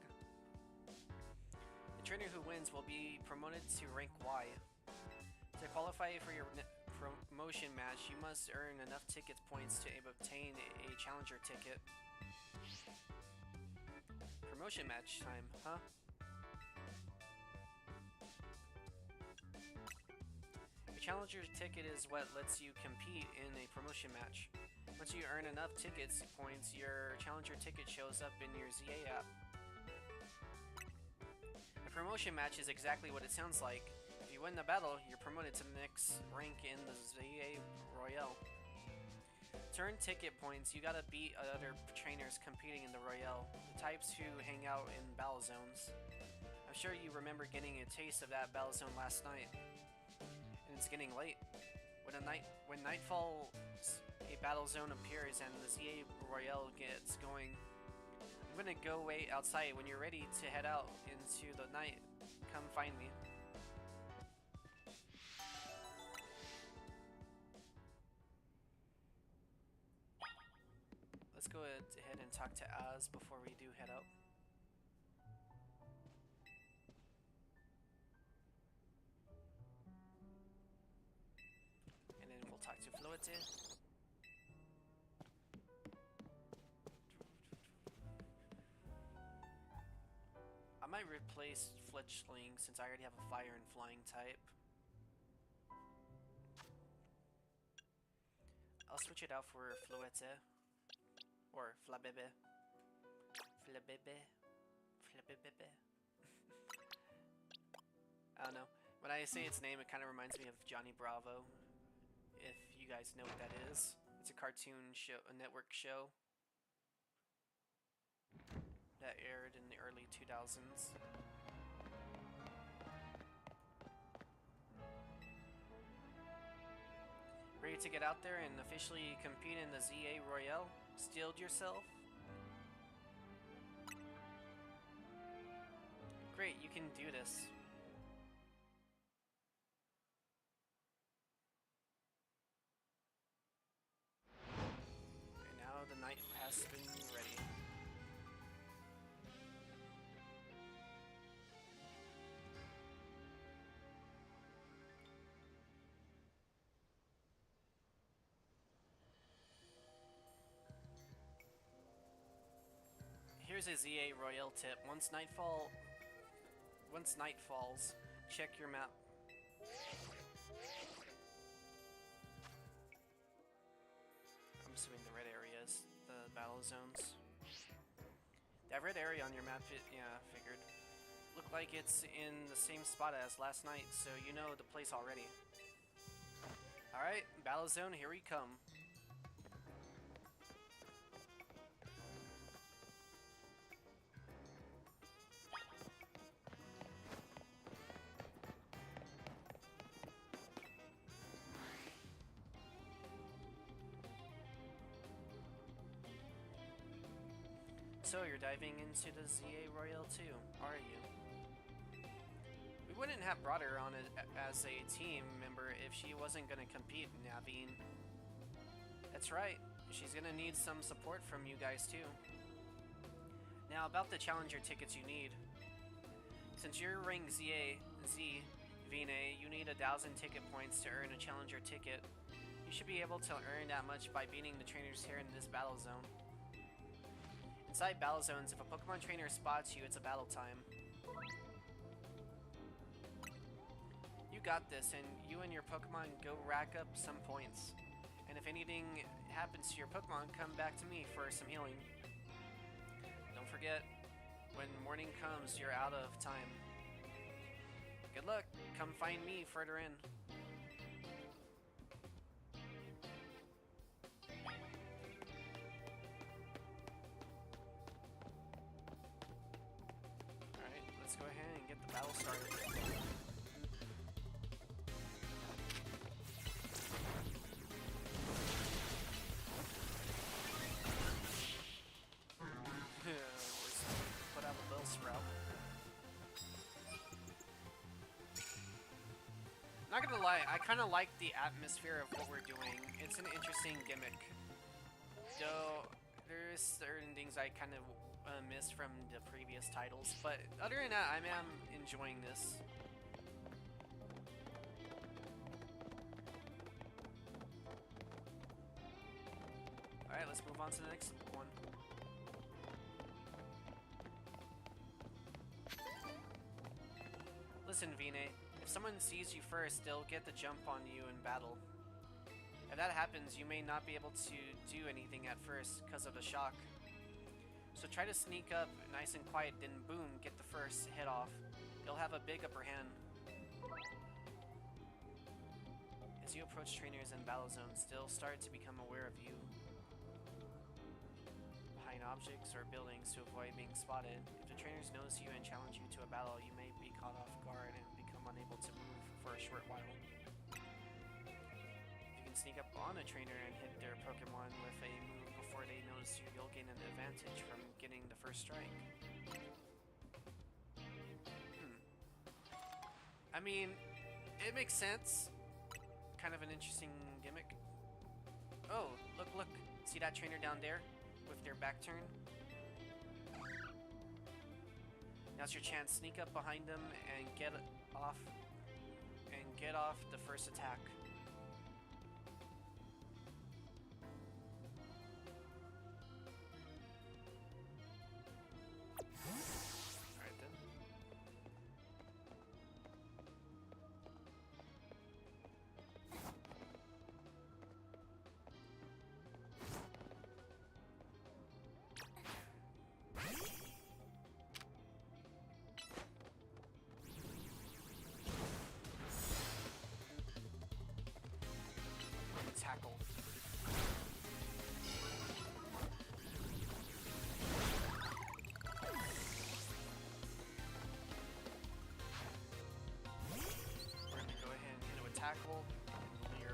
The trainer who wins will be promoted to Rank Y. To qualify for your promotion match, you must earn enough ticket points to obtain a challenger ticket. Promotion match time, huh? A challenger ticket is what lets you compete in a promotion match. Once you earn enough tickets points, your challenger ticket shows up in your ZA app. promotion match is exactly what it sounds like. If you win the battle, you're promoted to the next rank in the ZA Royale. To earn ticket points, you gotta beat other trainers competing in the Royale, the types who hang out in battle zones. I'm sure you remember getting a taste of that battle zone last night. And it's getting late. When nightfall, a battle zone appears and the ZA Royale gets going. I'm gonna go wait outside. When you're ready to head out into the night, come find me. Let's go ahead and talk to Az before we do head out. And then we'll talk to Floete. I might replace Fletchling since I already have a fire and flying type. I'll switch it out for Floete. Or Flabebe. Flabebe. Flabebe. I don't know. When I say its name, it kind of reminds me of Johnny Bravo. If you guys know what that is. It's a cartoon show, a network show that aired in the early 2000s. Ready to get out there and officially compete in the ZA Royale? Steeled yourself? Great, you can do this. Okay, now the night has been ready. Here's a ZA Royale tip. Once night falls, check your map. I'm assuming the red areas, the battle zones. That red area on your map, yeah, figured. Look like it's in the same spot as last night, so you know the place already. Alright, battle zone, here we come. So you're diving into the ZA Royale too, are you? We wouldn't have brought her on as a team member if she wasn't gonna compete, Naveen. That's right, she's gonna need some support from you guys too. Now about the challenger tickets you need. Since you're rank Z, Vine, you need 1,000 ticket points to earn a challenger ticket. You should be able to earn that much by beating the trainers here in this battle zone. Inside battle zones, if a Pokemon trainer spots you, it's a battle time. You got this, and you and your Pokemon go rack up some points. And if anything happens to your Pokemon, come back to me for some healing. Don't forget, when morning comes, you're out of time. Good luck. Come find me further in. Alright, let's go ahead and get the battle started. Put out a Bellsprout. Not gonna lie, I kind of like the atmosphere of what we're doing. It's an interesting gimmick. Though, there's certain things I kind of missed from the previous titles, but other than that, I am enjoying this. Alright, let's move on to the next one. Listen, Vine, if someone sees you first, they'll get the jump on you in battle. If that happens, you may not be able to do anything at first because of the shock. So try to sneak up nice and quiet, then boom, get the first hit off. You'll have a big upper hand. As you approach trainers in battle zones, they'll start to become aware of you. Behind objects or buildings to avoid being spotted. If the trainers notice you and challenge you to a battle, you may be caught off guard and become unable to move for a short while. If you can sneak up on a trainer and hit their Pokemon with a move before they notice you, you'll gain an advantage from getting the first strike. I mean, it makes sense. Kind of an interesting gimmick. Oh, look. See that trainer down there with their back turn? Now's your chance. Sneak up behind them and get off the first attack. Alright then. Tackle. We're going to go ahead and hit it with tackle. Clear.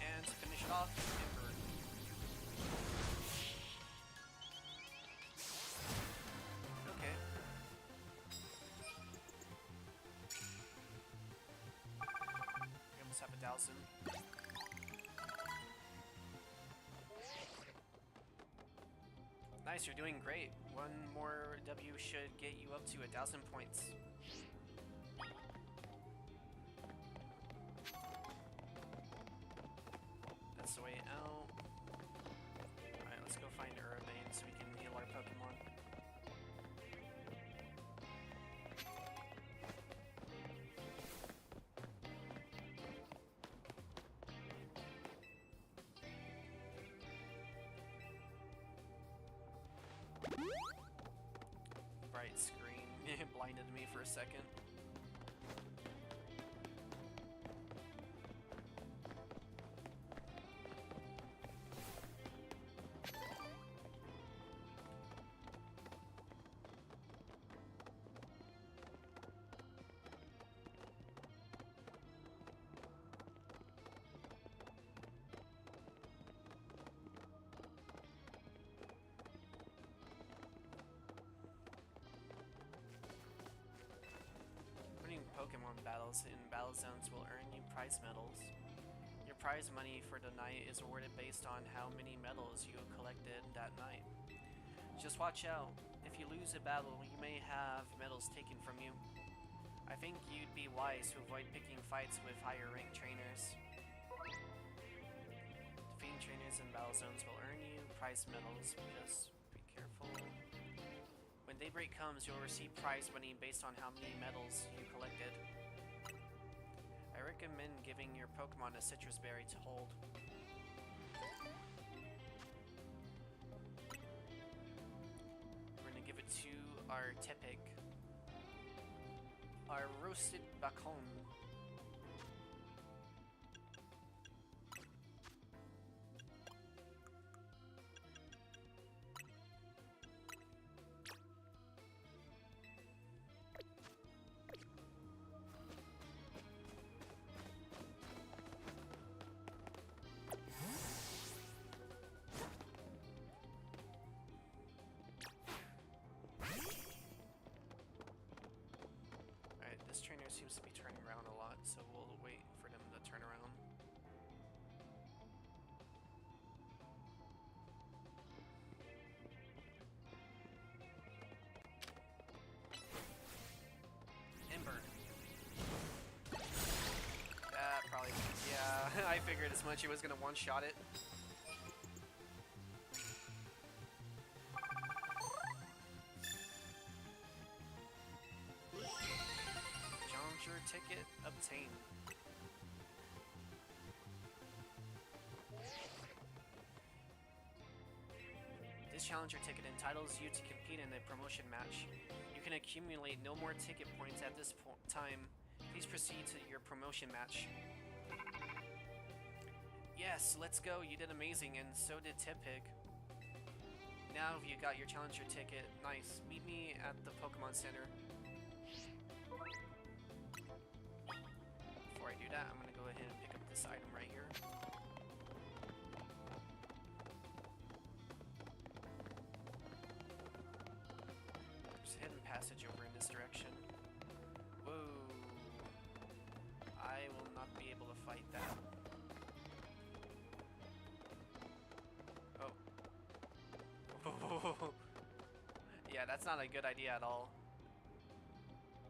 And to finish it off, Ember. Okay. We almost have 1,000. Nice, you're doing great. One more W should get you up to 1,000 points. That's the way out. Alright, let's go find Urbane so we can heal our Pokemon. Bright screen blinded me for a second. Winning Pokemon battles in battle zones will earn you prize medals. Your prize money for the night is awarded based on how many medals you collected that night. Just watch out. If you lose a battle, you may have medals taken from you. I think you'd be wise to avoid picking fights with higher ranked trainers. Defeating trainers in battle zones will earn you prize medals. Just be careful. When daybreak comes, you'll receive prize money based on how many medals you collected. I recommend giving your Pokemon a citrus berry to hold. We're gonna give it to our Tepig. Our roasted bacon. This trainer seems to be turning around a lot, so we'll wait for them to turn around. Ember. Probably, yeah, I figured as much. It was gonna one-shot it. tame. This challenger ticket entitles you to compete in a promotion match. You can accumulate no more ticket points at this time. Please proceed to your promotion match. Yes, let's go. You did amazing, and so did Tipig. Now you got your challenger ticket. Nice. Meet me at the Pokemon Center. Before I do that, I'm gonna go ahead and pick up this item right here. There's a hidden passage over in this direction. Whoa. I will not be able to fight that. Oh. Yeah, that's not a good idea at all.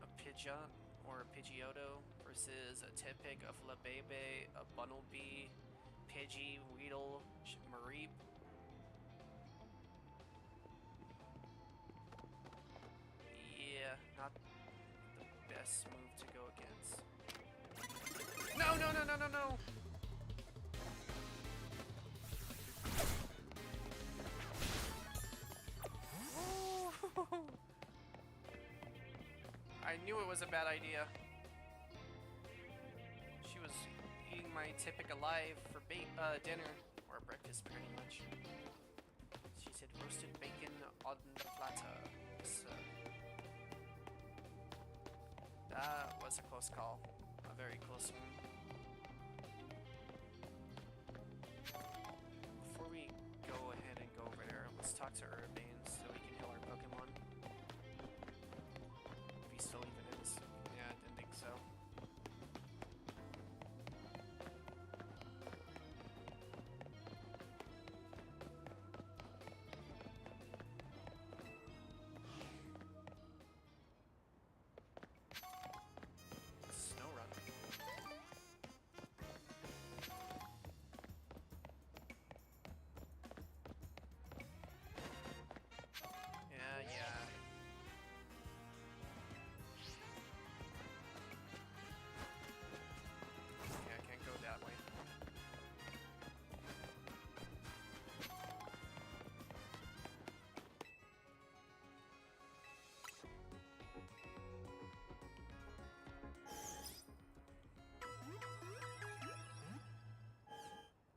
A Pidgeot or a Pidgeotto versus a Tipig, a Flabébé, a Bunnelby, Pidgey, Weedle, Mareep. Yeah, not the best move to go against. No, no, no, no, no, no! I knew it was a bad idea. She was eating my Tipig alive for dinner, or breakfast pretty much. She said roasted bacon on the platter. So, that was a close call. A very close one. Before we go ahead and go over there, let's talk to Urbane so we can heal our Pokemon. If he's still even in this. Yeah, I didn't think so. Snow Run. Yeah. Yeah, I can't go that way.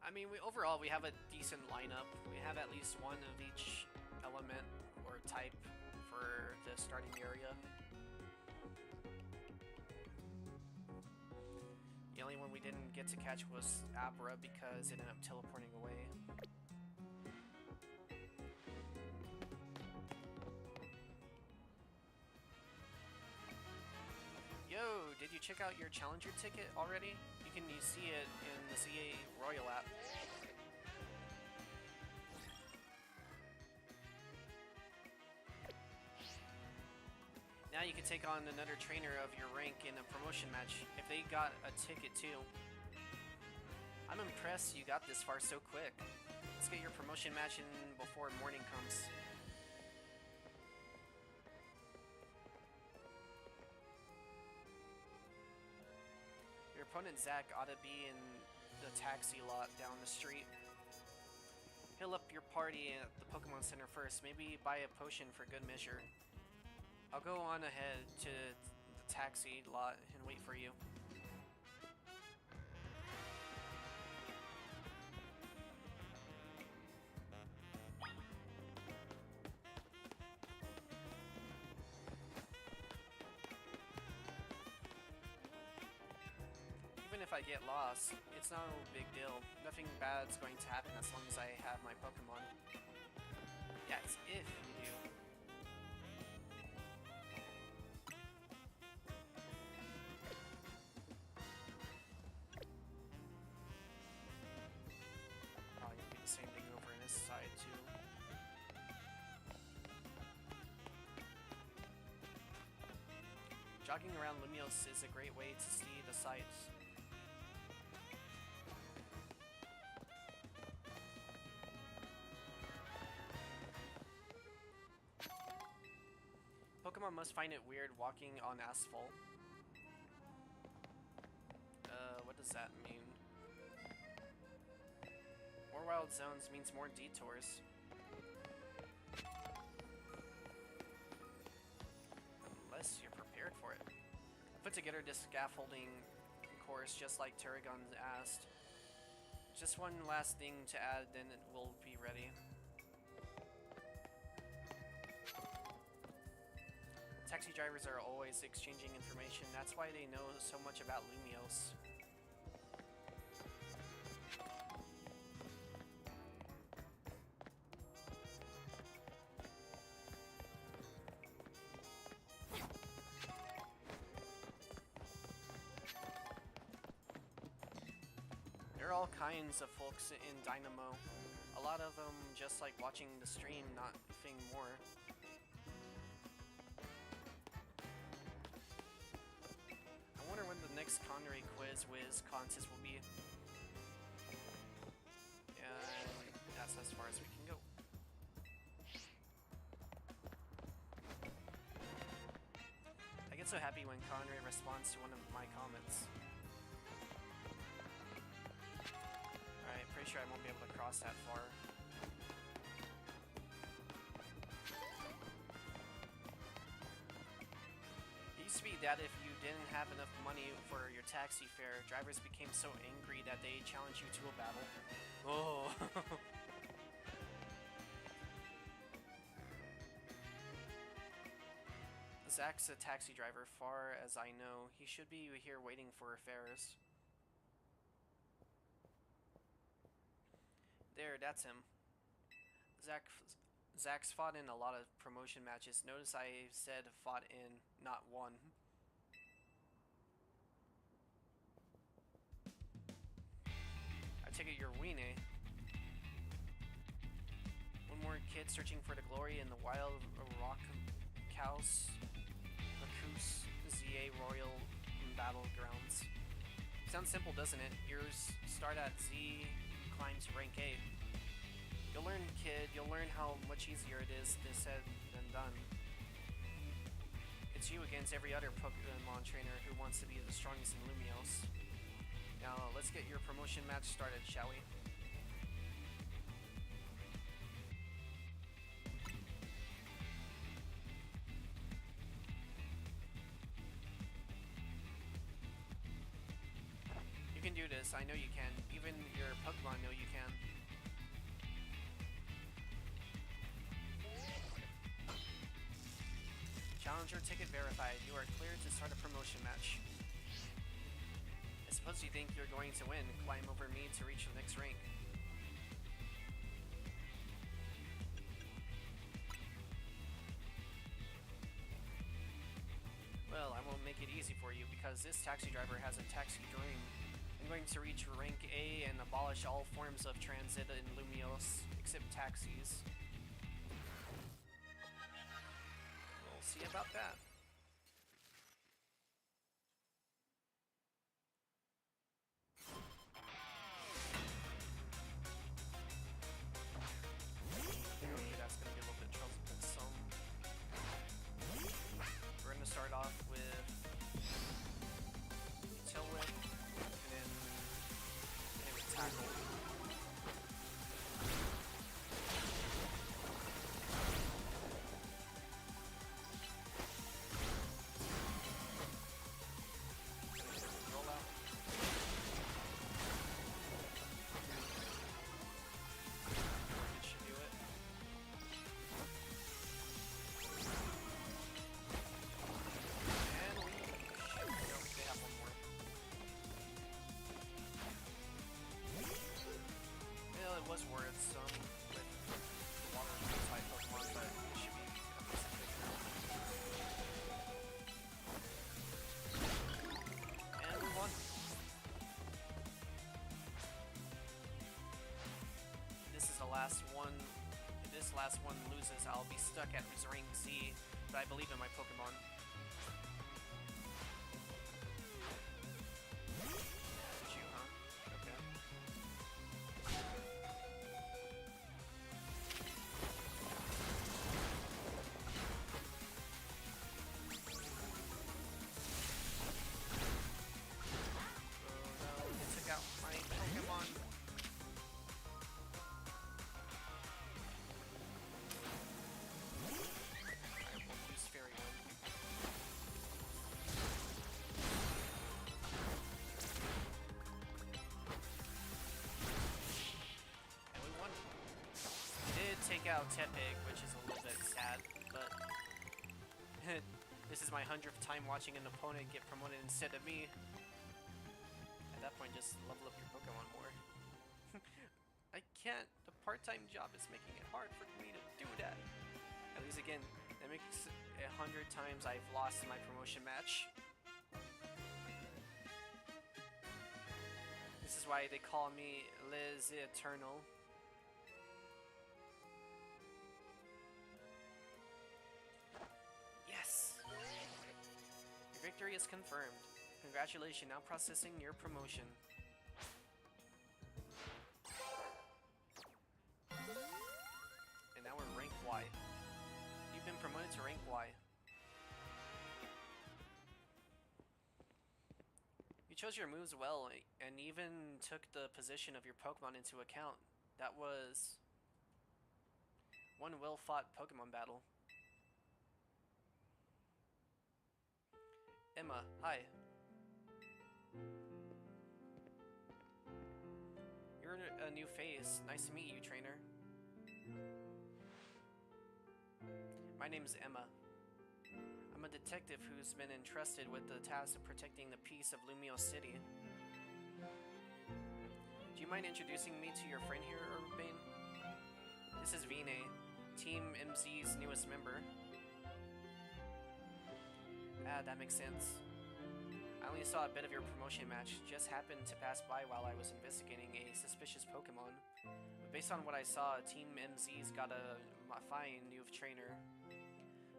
I mean, overall we have a decent lineup. We have at least one of each element or type for the starting area. The only one we didn't get to catch was Abra because it ended up teleporting away. Yo, did you check out your challenger ticket already? You see it in the CA Royal app. Now you can take on another trainer of your rank in a promotion match if they got a ticket too. I'm impressed you got this far so quick. Let's get your promotion match in before morning comes. Your opponent Zach ought to be in the taxi lot down the street. Heal up your party at the Pokemon Center first. Maybe buy a potion for good measure. I'll go on ahead to the taxi lot and wait for you. Even if I get lost, it's not a big deal. Nothing bad's going to happen as long as I have my Pokemon. Yeah, it's if you do. Probably gonna be the same thing over in this side too. Jogging around Lumios is a great way to see the sights. Pokemon must find it weird walking on asphalt. does that mean? More wild zones means more detours. Unless you're prepared for it. I put together this scaffolding course just like Turrigon asked. Just one last thing to add, then it will be ready. Taxi drivers are always exchanging information. That's why they know so much about Lumios. There are all kinds of folks in Dynamo. A lot of them just like watching the stream, nothing more. I wonder when the next Connery Quiz Wiz contest will be. And that's as far as we can go. I get so happy when Connery responds to one of my comments. Alright, pretty sure I won't be able to cross that far. It used to be that if you didn't have enough money for your taxi fare, drivers became so angry that they challenged you to a battle. Oh! Zach's a taxi driver, far as I know. He should be here waiting for fares. There, that's him. Zach's fought in a lot of promotion matches. Notice I said fought in, not won. I take it you're Weenie. One more kid searching for the glory in the wild rock cows. Macoos, ZA Royal Battlegrounds. Sounds simple, doesn't it? Yours start at Z, climb to rank A. You'll learn, kid, you'll learn how much easier it is said than done. It's you against every other Pokemon trainer who wants to be the strongest in Lumios. Now, let's get your promotion match started, shall we? You can do this, I know you can. Even your Pokemon know you can. Challenger ticket verified. You are cleared to start a promotion match. I suppose you think you're going to win. Climb over me to reach the next rank. Well, I won't make it easy for you because this taxi driver has a taxi dream. I'm going to reach rank A and abolish all forms of transit in Lumios, except taxis. We'll see about that. Okay, that's going to be a little bit troublesome. We're going to start off with Tail Whip, and then Tackle. Roll out. It should do it. And we should. Nope, they have one more. Well, it was worth some with water type Pokemon, but it should be a decent big now. And we won. This is the last one. If this last one loses, I'll be stuck at rank Z, but I believe in my Pokemon. Did you, huh? Okay. Oh no. out Tepig, which is a little bit sad, but this is my 100th time watching an opponent get promoted instead of me. At that point, just level up your Pokemon more. I can't. The part-time job is making it hard for me to do that. At least again, that makes 100 times I've lost my promotion match. This is why they call me Les Eternal. Yes! Your victory is confirmed. Congratulations, now processing your promotion. And now we're rank Y. You've been promoted to rank Y. You chose your moves well and even took the position of your Pokemon into account. That was one well-fought Pokemon battle. Emma, hi. You're a new face. Nice to meet you, trainer. My name's Emma. I'm a detective who's been entrusted with the task of protecting the peace of Lumio City. Do you mind introducing me to your friend here, Urbane? This is Vine, Team MZ's newest member. Ah, that makes sense. I only saw a bit of your promotion match, just happened to pass by while I was investigating a suspicious Pokemon. But based on what I saw, Team MZ's got a fine new trainer.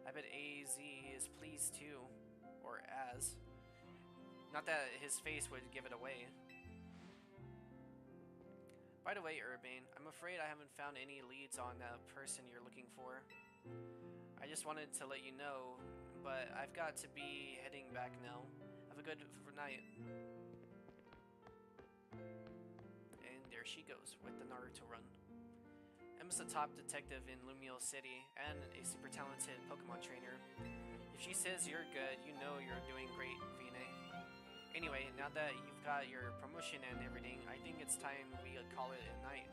I bet AZ is pleased too. Or as. Not that his face would give it away. By the way, Urbane, I'm afraid I haven't found any leads on that person you're looking for. I just wanted to let you know, but I've got to be heading back now. Have a good night. And there she goes with the Naruto run. Emma's the top detective in Lumio City and a super talented Pokemon trainer. If she says you're good, you know you're doing great, Vine. Anyway, now that you've got your promotion and everything, I think it's time we call it a night.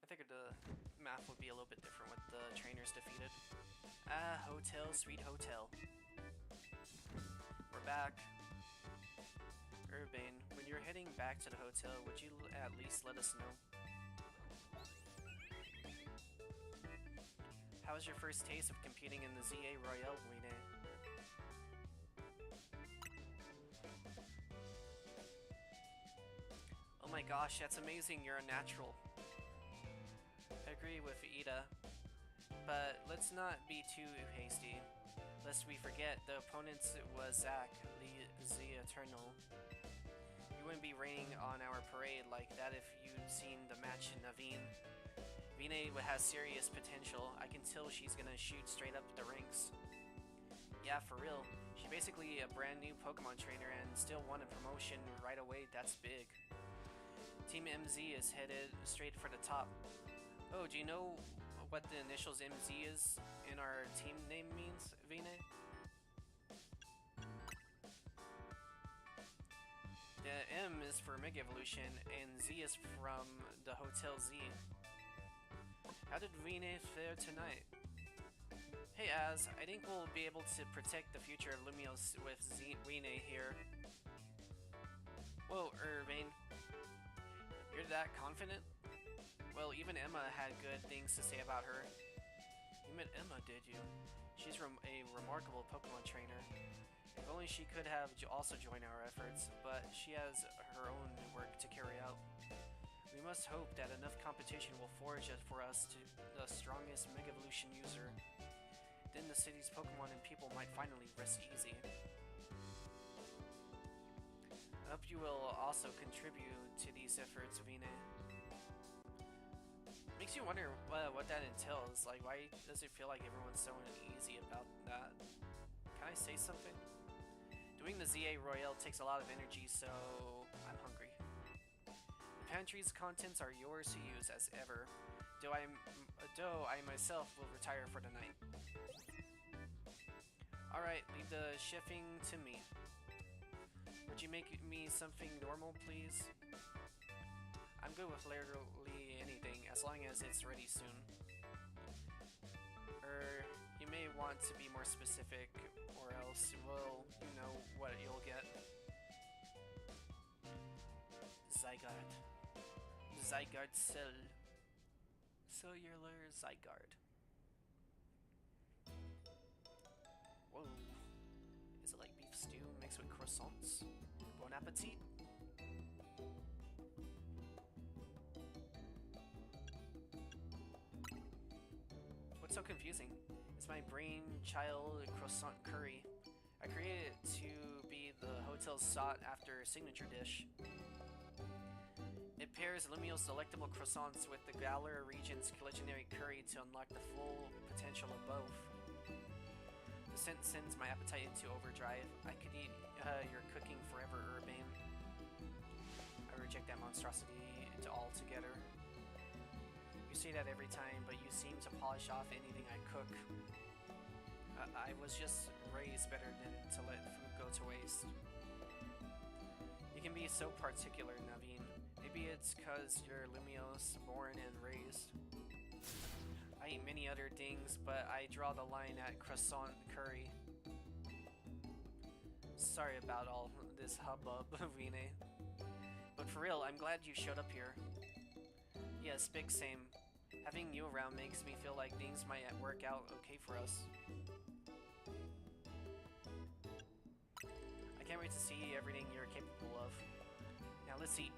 I figured the math would be a little bit different with the trainers defeated. Ah, hotel, sweet hotel. We're back. Urbane, when you're heading back to the hotel, would you at least let us know? How was your first taste of competing in the ZA Royale, Wine? Oh my gosh, that's amazing, you're a natural. I agree with Ida, but let's not be too hasty, lest we forget the opponent was Zack, the Eternal. You wouldn't be raining on our parade like that if you'd seen the match in Naveen. Vine has serious potential. I can tell she's gonna shoot straight up the ranks. Yeah, for real. She's basically a brand new Pokemon trainer and still won a promotion right away. That's big. Team MZ is headed straight for the top. Oh, do you know what the initials MZ is in our team name means, Vine? The M is for Mega Evolution and Z is from the Hotel Z. How did Vine fare tonight? Hey Az, I think we'll be able to protect the future of Lumios with Vine here. Whoa, Urbane. You're that confident? Well, even Emma had good things to say about her. You met Emma, did you? She's a remarkable Pokemon trainer. If only she could have also joined our efforts, but she has her own work to carry out. We must hope that enough competition will forge it for us to the strongest Mega Evolution user. Then the city's Pokemon and people might finally rest easy. I hope you will also contribute to these efforts, Vine. Makes Makes you wonder what that entails. Like, why does it feel like everyone's so uneasy about that? Can I say something? Doing the ZA Royale takes a lot of energy, so I'm hungry. The pantry's contents are yours to use as ever. Though I myself will retire for the night. Alright, leave the chefing to me. Would you make me something normal, please? I'm good with literally anything, as long as it's ready soon. You may want to be more specific, or else, well, you know what you'll get. Zygarde. Zygarde cell. Cellular Zygarde. Whoa. Is it like beef stew mixed with croissants? Bon appetit! What's so confusing? It's my brainchild croissant curry. I created it to be the hotel's sought-after signature dish. It pairs Lumio's delectable croissants with the Galar region's legendary curry to unlock the full potential of both. The scent sends my appetite into overdrive. I could eat your cooking forever, Urbane. I reject that monstrosity altogether. You say that every time, but you seem to polish off anything I cook. I was just raised better than to let food go to waste. You can be so particular, Naveen. Maybe it's cause you're Lumios, born and raised. I eat many other things, but I draw the line at croissant curry. Sorry about all this hubbub, Vine. But for real, I'm glad you showed up here. Yes, big same. Having you around makes me feel like things might work out okay for us. I can't wait to see everything you're capable of. Now let's eat.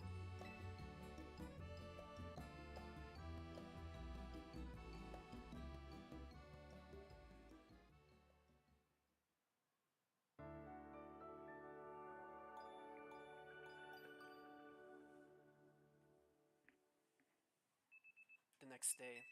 The next day.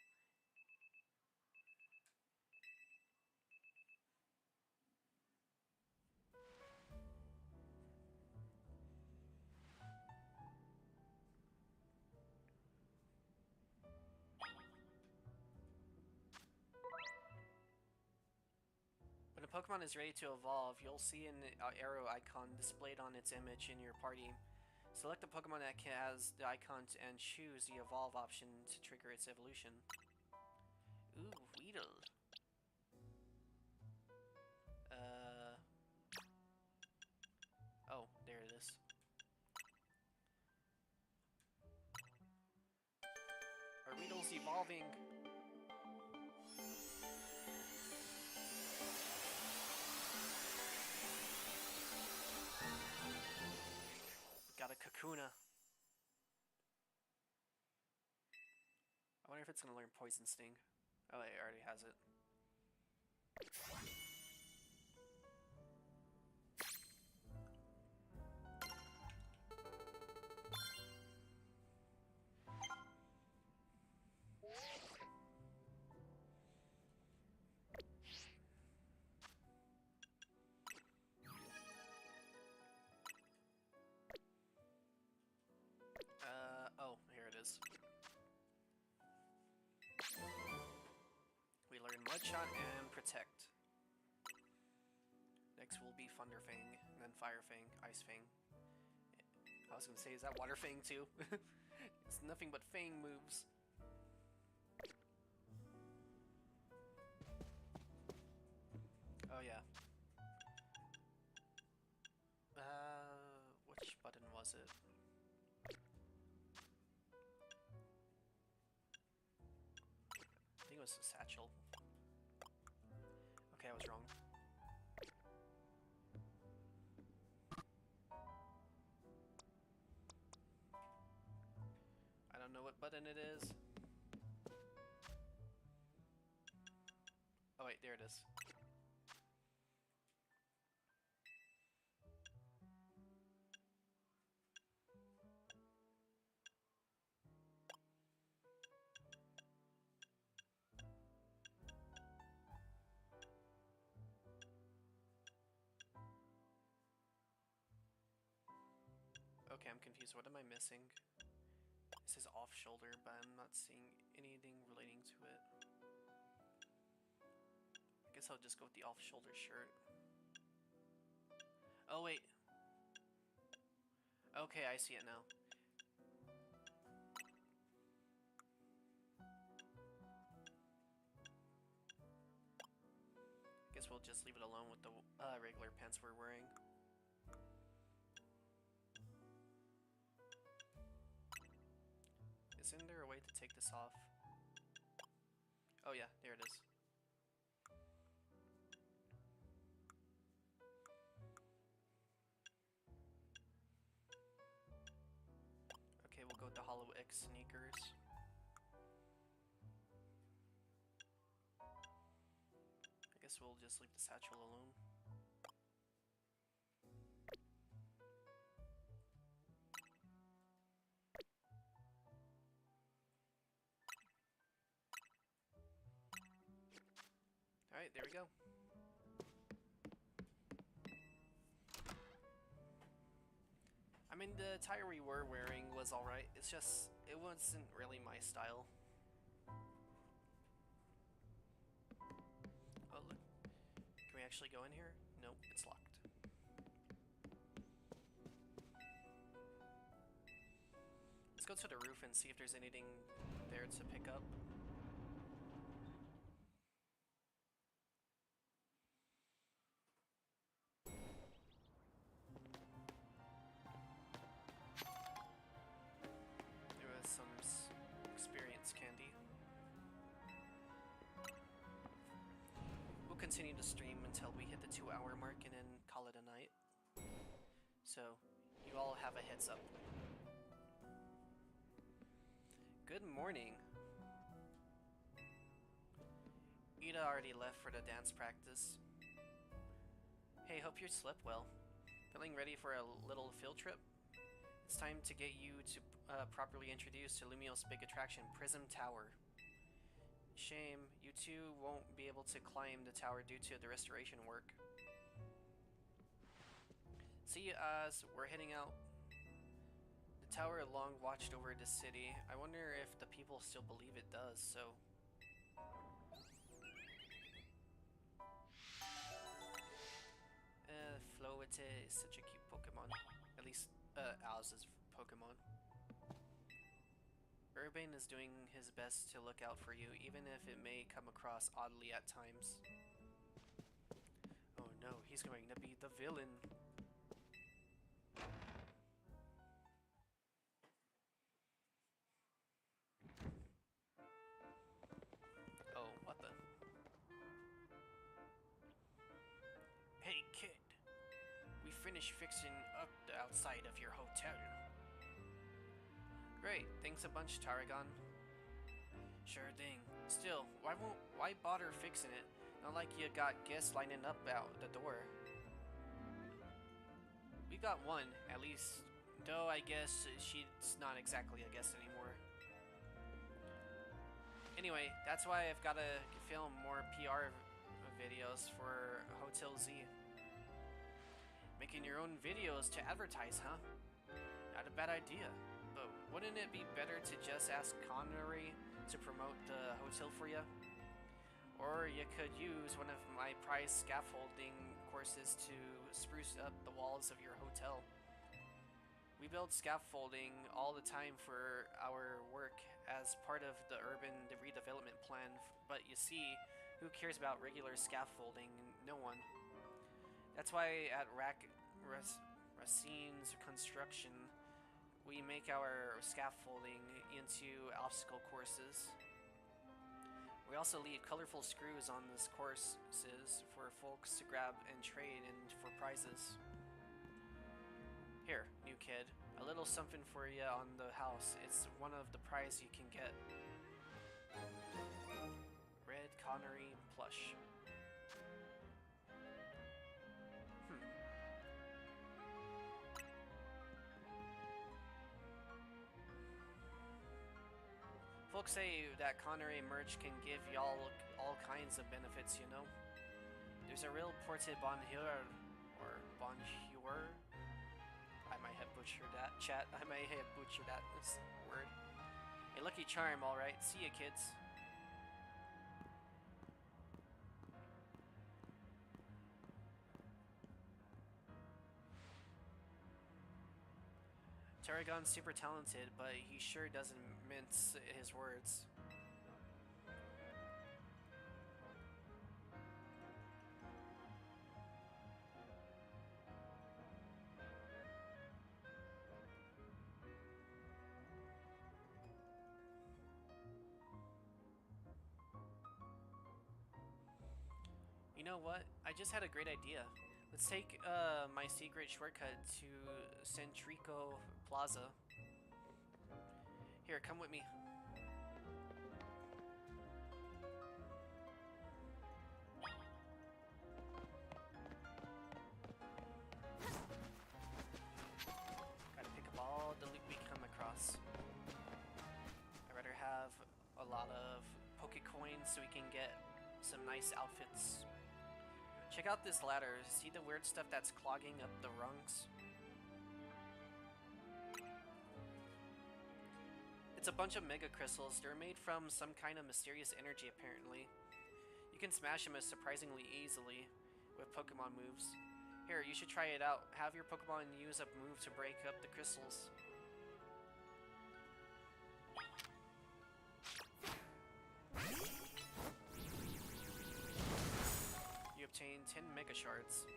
When a Pokemon is ready to evolve, you'll see an arrow icon displayed on its image in your party. Select the Pokemon that has the icon and choose the evolve option to trigger its evolution. Ooh, Weedle. Oh, there it is. Our Weedle's evolving. Got a Kakuna. I wonder if it's gonna learn Poison Sting. Oh, it already has it. Oh, here it is. We learn Mud Shot and Protect. Next will be Thunder Fang, and then Fire Fang, Ice Fang. I was gonna say, is that Water Fang too? It's nothing but Fang moves. Oh yeah. Which button was it? I think it was the satchel. Okay, I was wrong. I don't know what button it is. Oh wait, there it is. Okay, I'm confused. What am I missing? It says off shoulder, but I'm not seeing anything relating to it. I guess I'll just go with the off shoulder shirt. Oh, wait. Okay, I see it now. Guess we'll just leave it alone with the regular pants we're wearing. Isn't there a way to take this off? Oh yeah, there it is. Okay, we'll go with the Hollow X sneakers. I guess we'll just leave the satchel alone. Alright, there we go. I mean, the attire we were wearing was alright. It's just, it wasn't really my style. Oh, look. Can we actually go in here? Nope, it's locked. Let's go to the roof and see if there's anything there to pick up. Some experience candy. We'll continue to stream until we hit the 2-hour mark and then call it a night. So, you all have a heads up. Good morning. Ida already left for the dance practice. Hey, hope you slept well. Feeling ready for a little field trip? It's time to get you to properly introduced to Lumio's big attraction, Prism Tower. Shame, you two won't be able to climb the tower due to the restoration work. See you as we're heading out. The tower long watched over the city. I wonder if the people still believe it does, so... Floete is such a cute Pokemon. At least, Owl's Pokemon. Urbane is doing his best to look out for you, even if it may come across oddly at times. Oh no, he's going to be the villain. Oh, what the? Hey kid, we finished fixing up the outside of your hotel. Great, thanks a bunch, Taragon. Sure thing. Still, why bother fixing it? Not like you got guests lining up out the door. We got one, at least. Though I guess she's not exactly a guest anymore. Anyway, that's why I've got to film more PR videos for Hotel Z. Making your own videos to advertise, huh? Not a bad idea. But wouldn't it be better to just ask Connery to promote the hotel for you? Or you could use one of my prize scaffolding courses to spruce up the walls of your hotel. We build scaffolding all the time for our work as part of the urban redevelopment plan, but you see, who cares about regular scaffolding? No one. That's why at Racine's Construction, we make our scaffolding into obstacle courses. We also leave colorful screws on these courses for folks to grab and trade and for prizes. Here, new kid, a little something for you on the house. It's one of the prizes you can get. Red Connery plush. Folks say that Connery merch can give y'all all kinds of benefits, you know? There's a real porte bonheur, or bonheur? I might have butcher that, chat. I may have butchered that word. A lucky charm, alright. See ya, kids. Tarragon's super talented, but he sure doesn't mince his words. You know what? I just had a great idea. Let's take my secret shortcut to Centrico Plaza. Here, come with me. Gotta pick up all the loot we come across. I'd rather have a lot of Pokecoins so we can get some nice outfits. Check out this ladder. See the weird stuff that's clogging up the rungs? It's a bunch of mega crystals. They're made from some kind of mysterious energy, apparently. You can smash them surprisingly easily with Pokemon moves. Here, you should try it out. Have your Pokemon use a move to break up the crystals. Obtain 10 Mega Shards.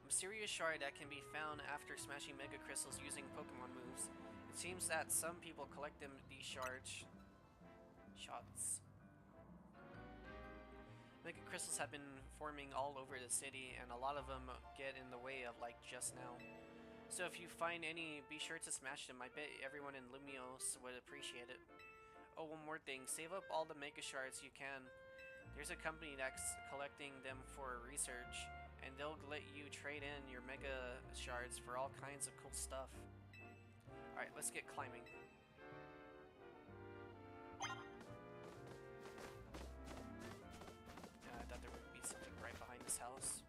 A mysterious shard that can be found after smashing Mega Crystals using Pokemon moves. It seems that some people collect these shots. Mega Crystals have been forming all over the city, and a lot of them get in the way of like just now. So if you find any, be sure to smash them. I bet everyone in Lumios would appreciate it. Oh, one more thing. Save up all the Mega Shards you can. There's a company that's collecting them for research, and they'll let you trade in your Mega Shards for all kinds of cool stuff. Alright, let's get climbing. I thought there would be something right behind this house.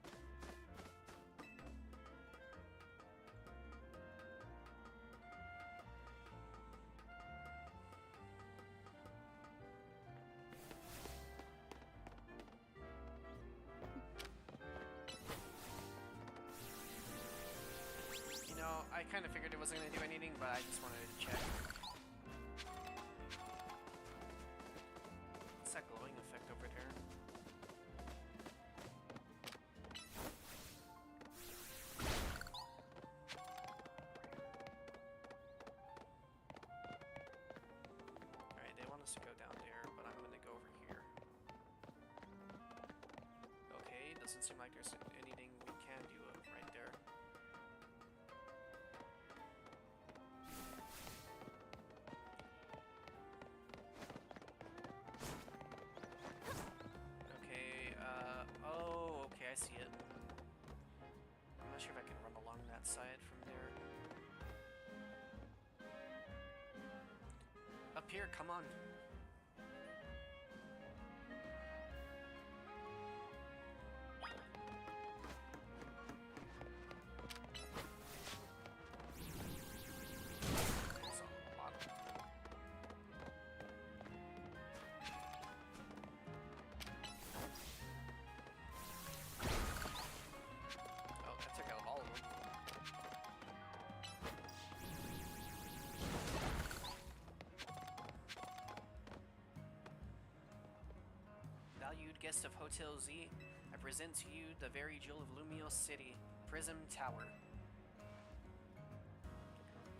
I kind of figured it wasn't going to do anything, but I just wanted to check. What's that glowing effect over there? Alright, they want us to go down there, but I'm going to go over here. Okay, doesn't seem like there's anything we can do right there. I see it. I'm not sure if I can run along that side from there. Up here, come on. Valued guest of Hotel Z, I present to you the very jewel of Lumios City, Prism Tower.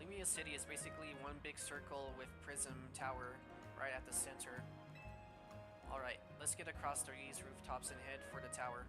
Lumios City is basically one big circle with Prism Tower right at the center. Alright, let's get across these rooftops and head for the tower.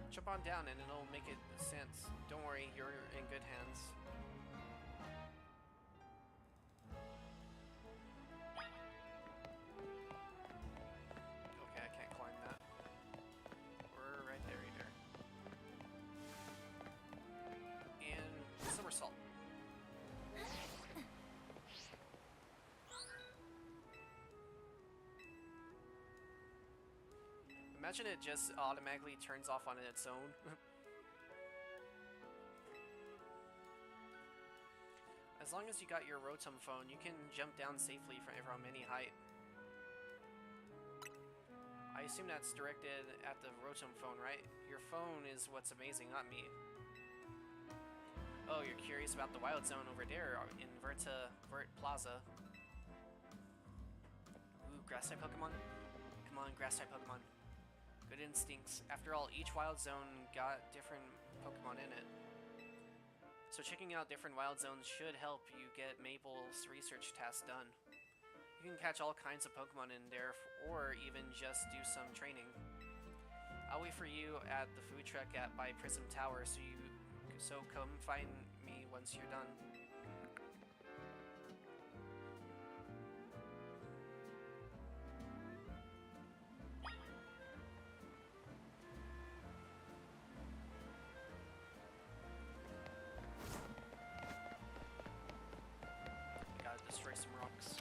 Jump on down and it'll make it sense. Don't worry, you're in good hands. Assault. Imagine it just automatically turns off on its own. As long as you got your Rotom phone, you can jump down safely from any height. I assume that's directed at the Rotom phone, right? Your phone is what's amazing, not me. Oh, you're curious about the Wild Zone over there in Vert Plaza. Ooh, Grass-type Pokemon? Come on, Grass-type Pokemon. Good instincts. After all, each Wild Zone got different Pokemon in it. So checking out different Wild Zones should help you get Mabel's research task done. You can catch all kinds of Pokemon in there, or even just do some training. I'll wait for you at the food truck by Prism Tower, so come find me once you're done. Gotta destroy some rocks.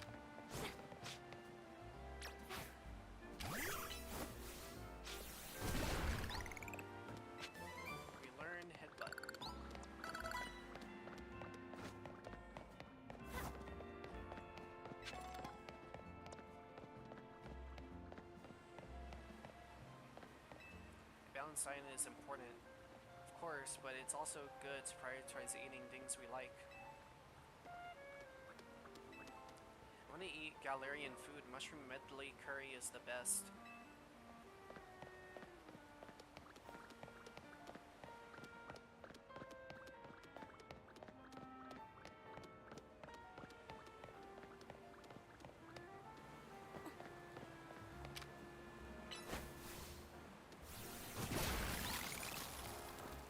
Relearn Headbutt. Balance diet is important, of course, but it's also good to prioritize eating things we like. I want to eat Galarian food. Mushroom medley curry is the best.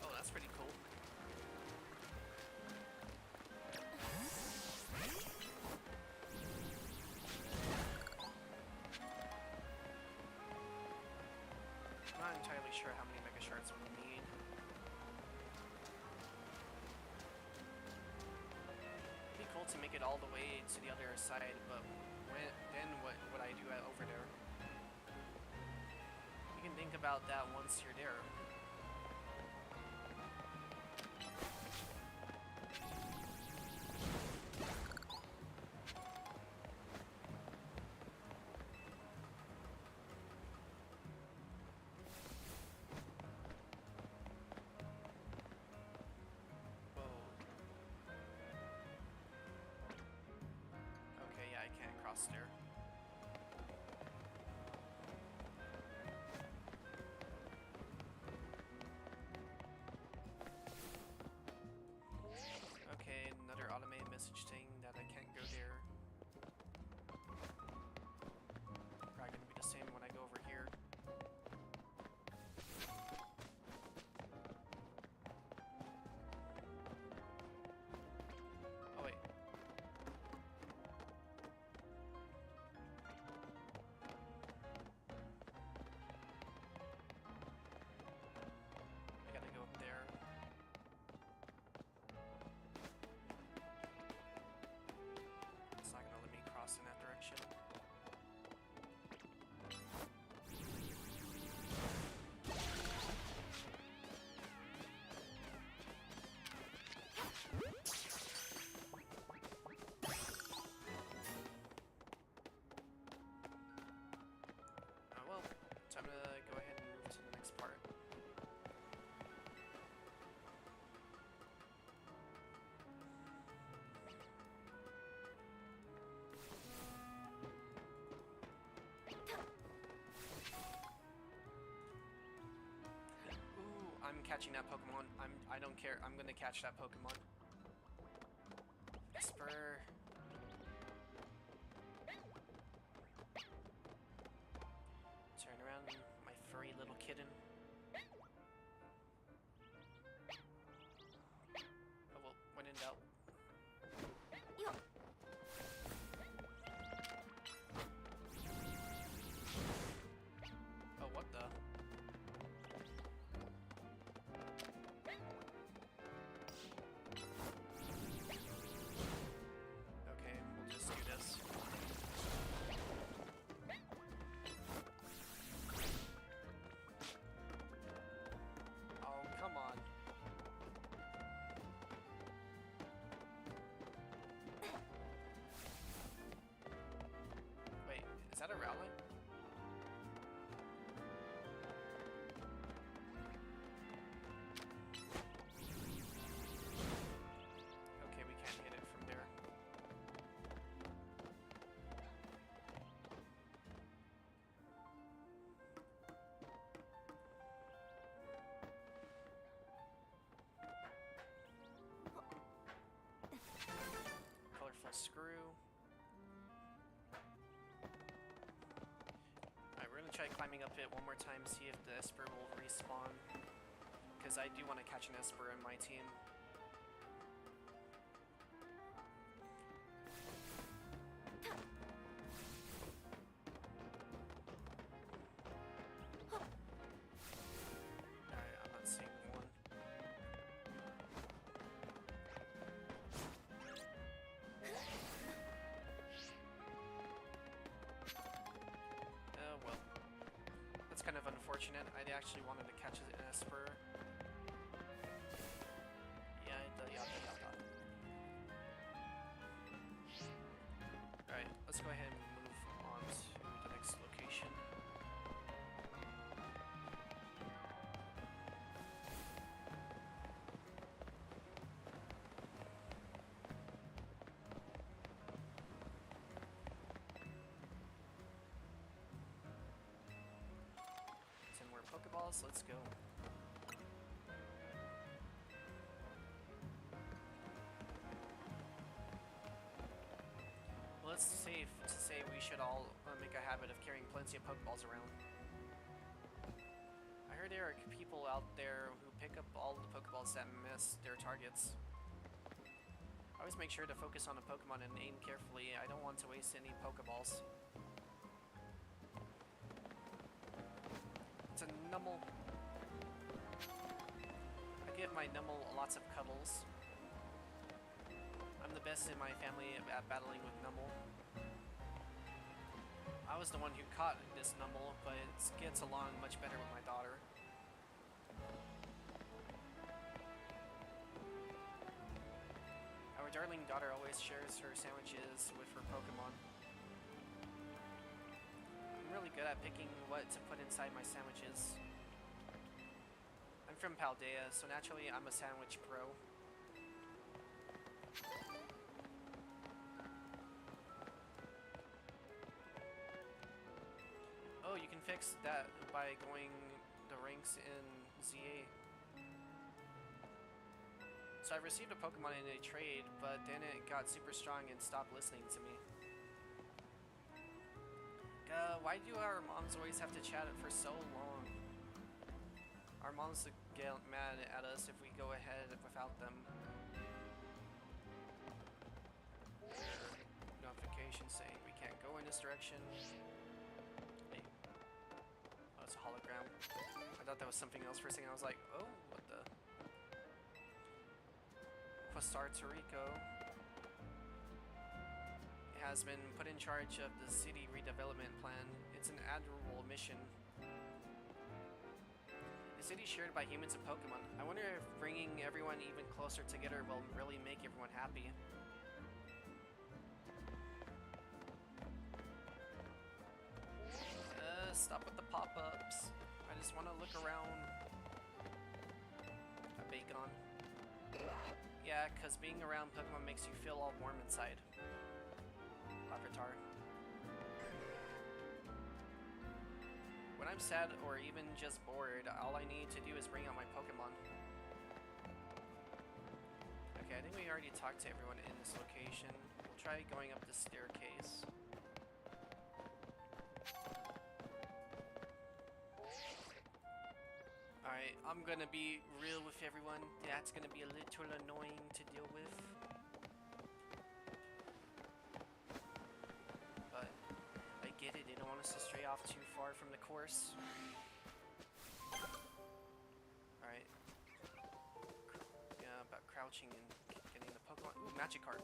Oh, that's pretty cool. I'm not entirely sure how many Mega Shards we need. It'd be cool to make it all the way to the other side, but then what would I do over there? You can think about that once you're there. I can't cross there. Okay, another automated message saying that I can't go there. Probably gonna be the same when I go over here. Oh wait. I gotta go up there. It's not gonna let me cross in that direction. Well, time to go ahead and move to the next part. Ooh, I'm catching that Pokemon. I don't care. I'm gonna catch that Pokemon. Esper. Turn around, my furry little kitten. Oh well, when in doubt. Oh, what the? climbing up it one more time, see if the Esper will respawn. Because I do want to catch an Esper in my team. Alright, I'm not seeing one. Well. That's kind of unfortunate. I actually wanted to catch an Esper. Alright, let's go ahead and move on to the next location. Pokeballs, let's go. Well, it's safe to say we should all make a habit of carrying plenty of Pokeballs around. I heard there are people out there who pick up all the Pokeballs that miss their targets. I always make sure to focus on a Pokemon and aim carefully. I don't want to waste any Pokeballs. It's a Numel. I give my Numel lots of cuddles. I'm the best in my family at battling with Numel. I was the one who caught this Numel, but it gets along much better with my daughter. Our darling daughter always shares her sandwiches with her Pokemon. I'm really good at picking what to put inside my sandwiches. I'm from Paldea, so naturally I'm a sandwich pro. Oh, you can fix that by going the ranks in Z8. So I received a Pokemon in a trade, but then it got super strong and stopped listening to me. Why do our moms always have to chat for so long? Our moms get mad at us if we go ahead without them. Notification saying we can't go in this direction. Hey. Oh, it's a hologram. I thought that was something else for a second. I was like, oh, what the? Quasar Toriko has been put in charge of the city redevelopment plan. It's an admirable mission. The city is shared by humans and Pokemon. I wonder if bringing everyone even closer together will really make everyone happy. Stop with the pop-ups. I just want to look around. A bacon. Yeah, because being around Pokemon makes you feel all warm inside. Avatar. When I'm sad or even just bored, all I need to do is bring out my Pokemon. Okay, I think we already talked to everyone in this location. We'll try going up this staircase. Alright, I'm gonna be real with everyone. That's gonna be a little annoying to deal with. But I get it, they don't want us to stray off too far from the course. Alright. Yeah, about crouching and getting the Pokemon. Ooh, Magikarp.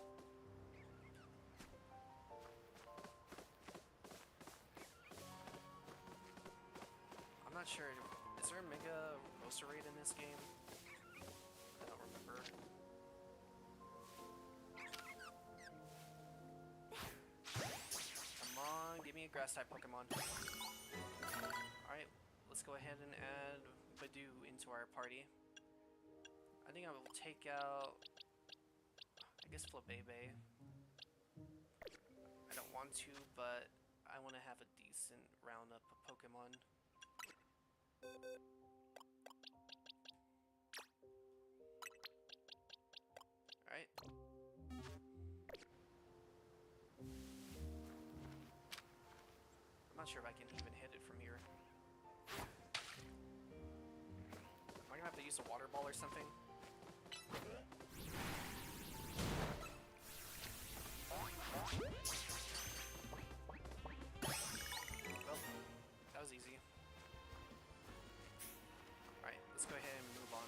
I'm not sure. Is there a Mega Roserade in this game? I don't remember. Come on, give me a Grass-type Pokemon. Alright, let's go ahead and add Badoo into our party. I think I will take out, I guess, Flabébé. I don't want to, but I want to have a decent roundup of Pokemon. Alright. I'm not sure if I can even hit it from here. use a water ball or something. Well, that was easy. Alright, let's go ahead and move on.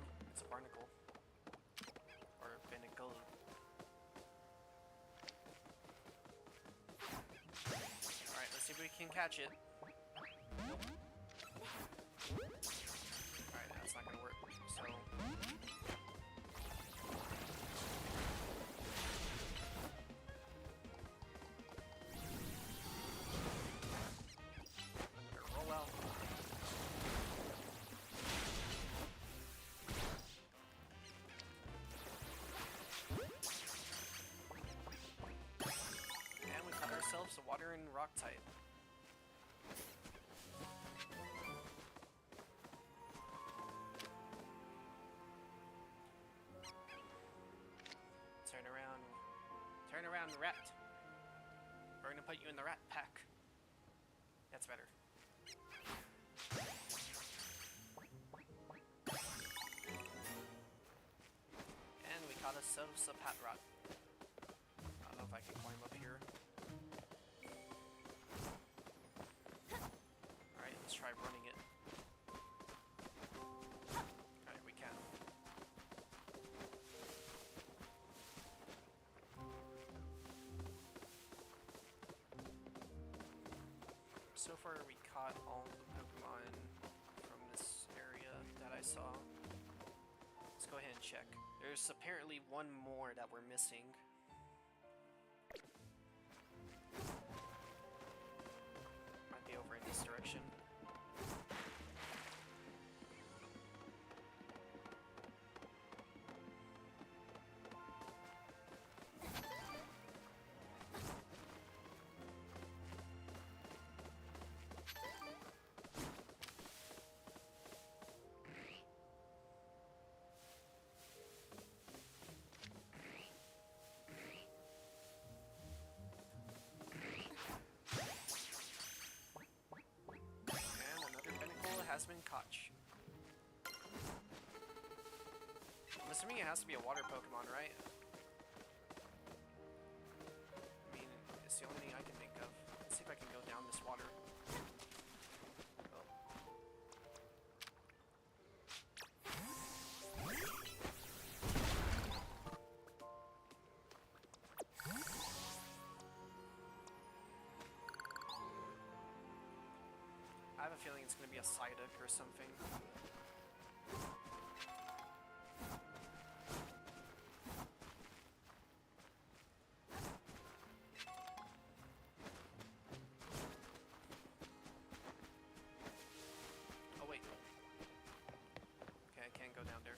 Ooh, it's a barnacle. Or a binnacle. Alright, let's see if we can catch it. Alright, that's not gonna work, so... roll out. And we caught ourselves a water and rock type. Turn around, rat. We're gonna put you in the rat pack. That's better. And we caught ourselves a pat rot. I don't know if I can climb up here. Alright, let's try running it. Alright, we can. So far we caught all the Pokemon from this area that I saw. Let's go ahead and check. There's apparently one more that we're missing. Might be over in this direction. Has been caught. I'm assuming it has to be a water Pokemon, right? I mean, it's the only thing I can think of. Let's see if I can go down this water. I have a feeling it's going to be a Psyduck or something. Oh wait. Okay, I can't go down there.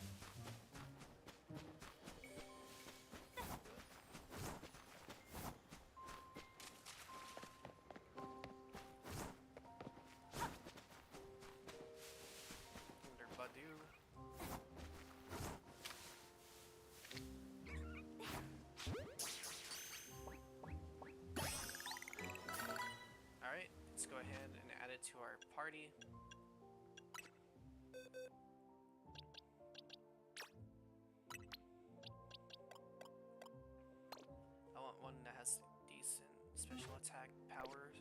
Alright, let's go ahead and add it to our party. I want one that has decent special attack powers.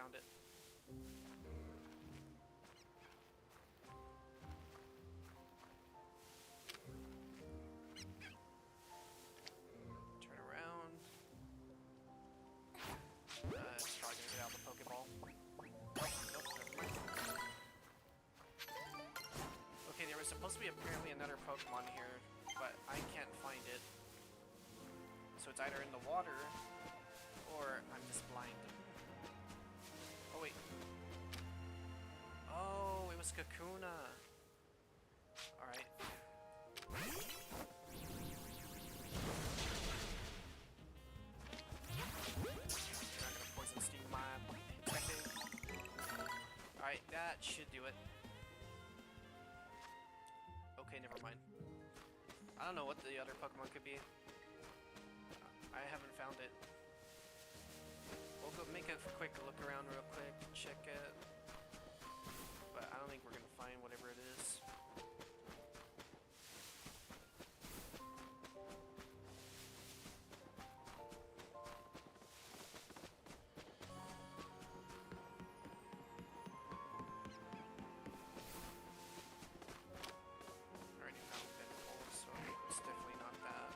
found it. Turn around. It's probably gonna get out the Pokeball. Nope, never mind. Okay, there was supposed to be apparently another Pokemon here, but I can't find it. So it's either in the water, or I'm just blind. Oh wait. Oh, it was Kakuna. Alright. You're not gonna poison sting my detective. Alright, that should do it. Okay, never mind. I don't know what the other Pokemon could be. I haven't found it. We'll go make a quick look around real quick, check it. But I don't think we're gonna find whatever it is. Already found Benfold, so it's definitely not that.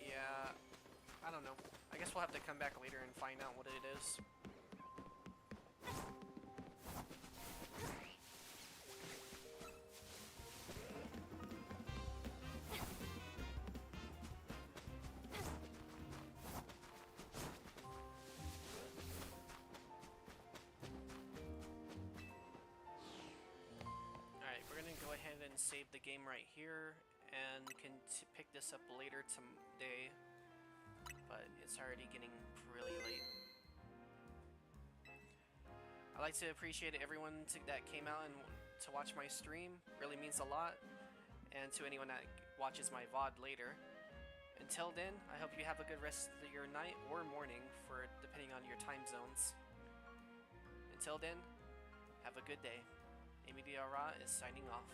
Yeah, I don't know. I guess we'll have to come back later and find out what it is. Alright, we're gonna go ahead and save the game right here and can pick this up later today, but it's already getting really late. I'd like to appreciate everyone that came out and to watch my stream. Really means a lot. And to anyone that watches my VOD later. Until then, I hope you have a good rest of your night or morning, for depending on your time zones. Until then, have a good day. Amy Diarra is signing off.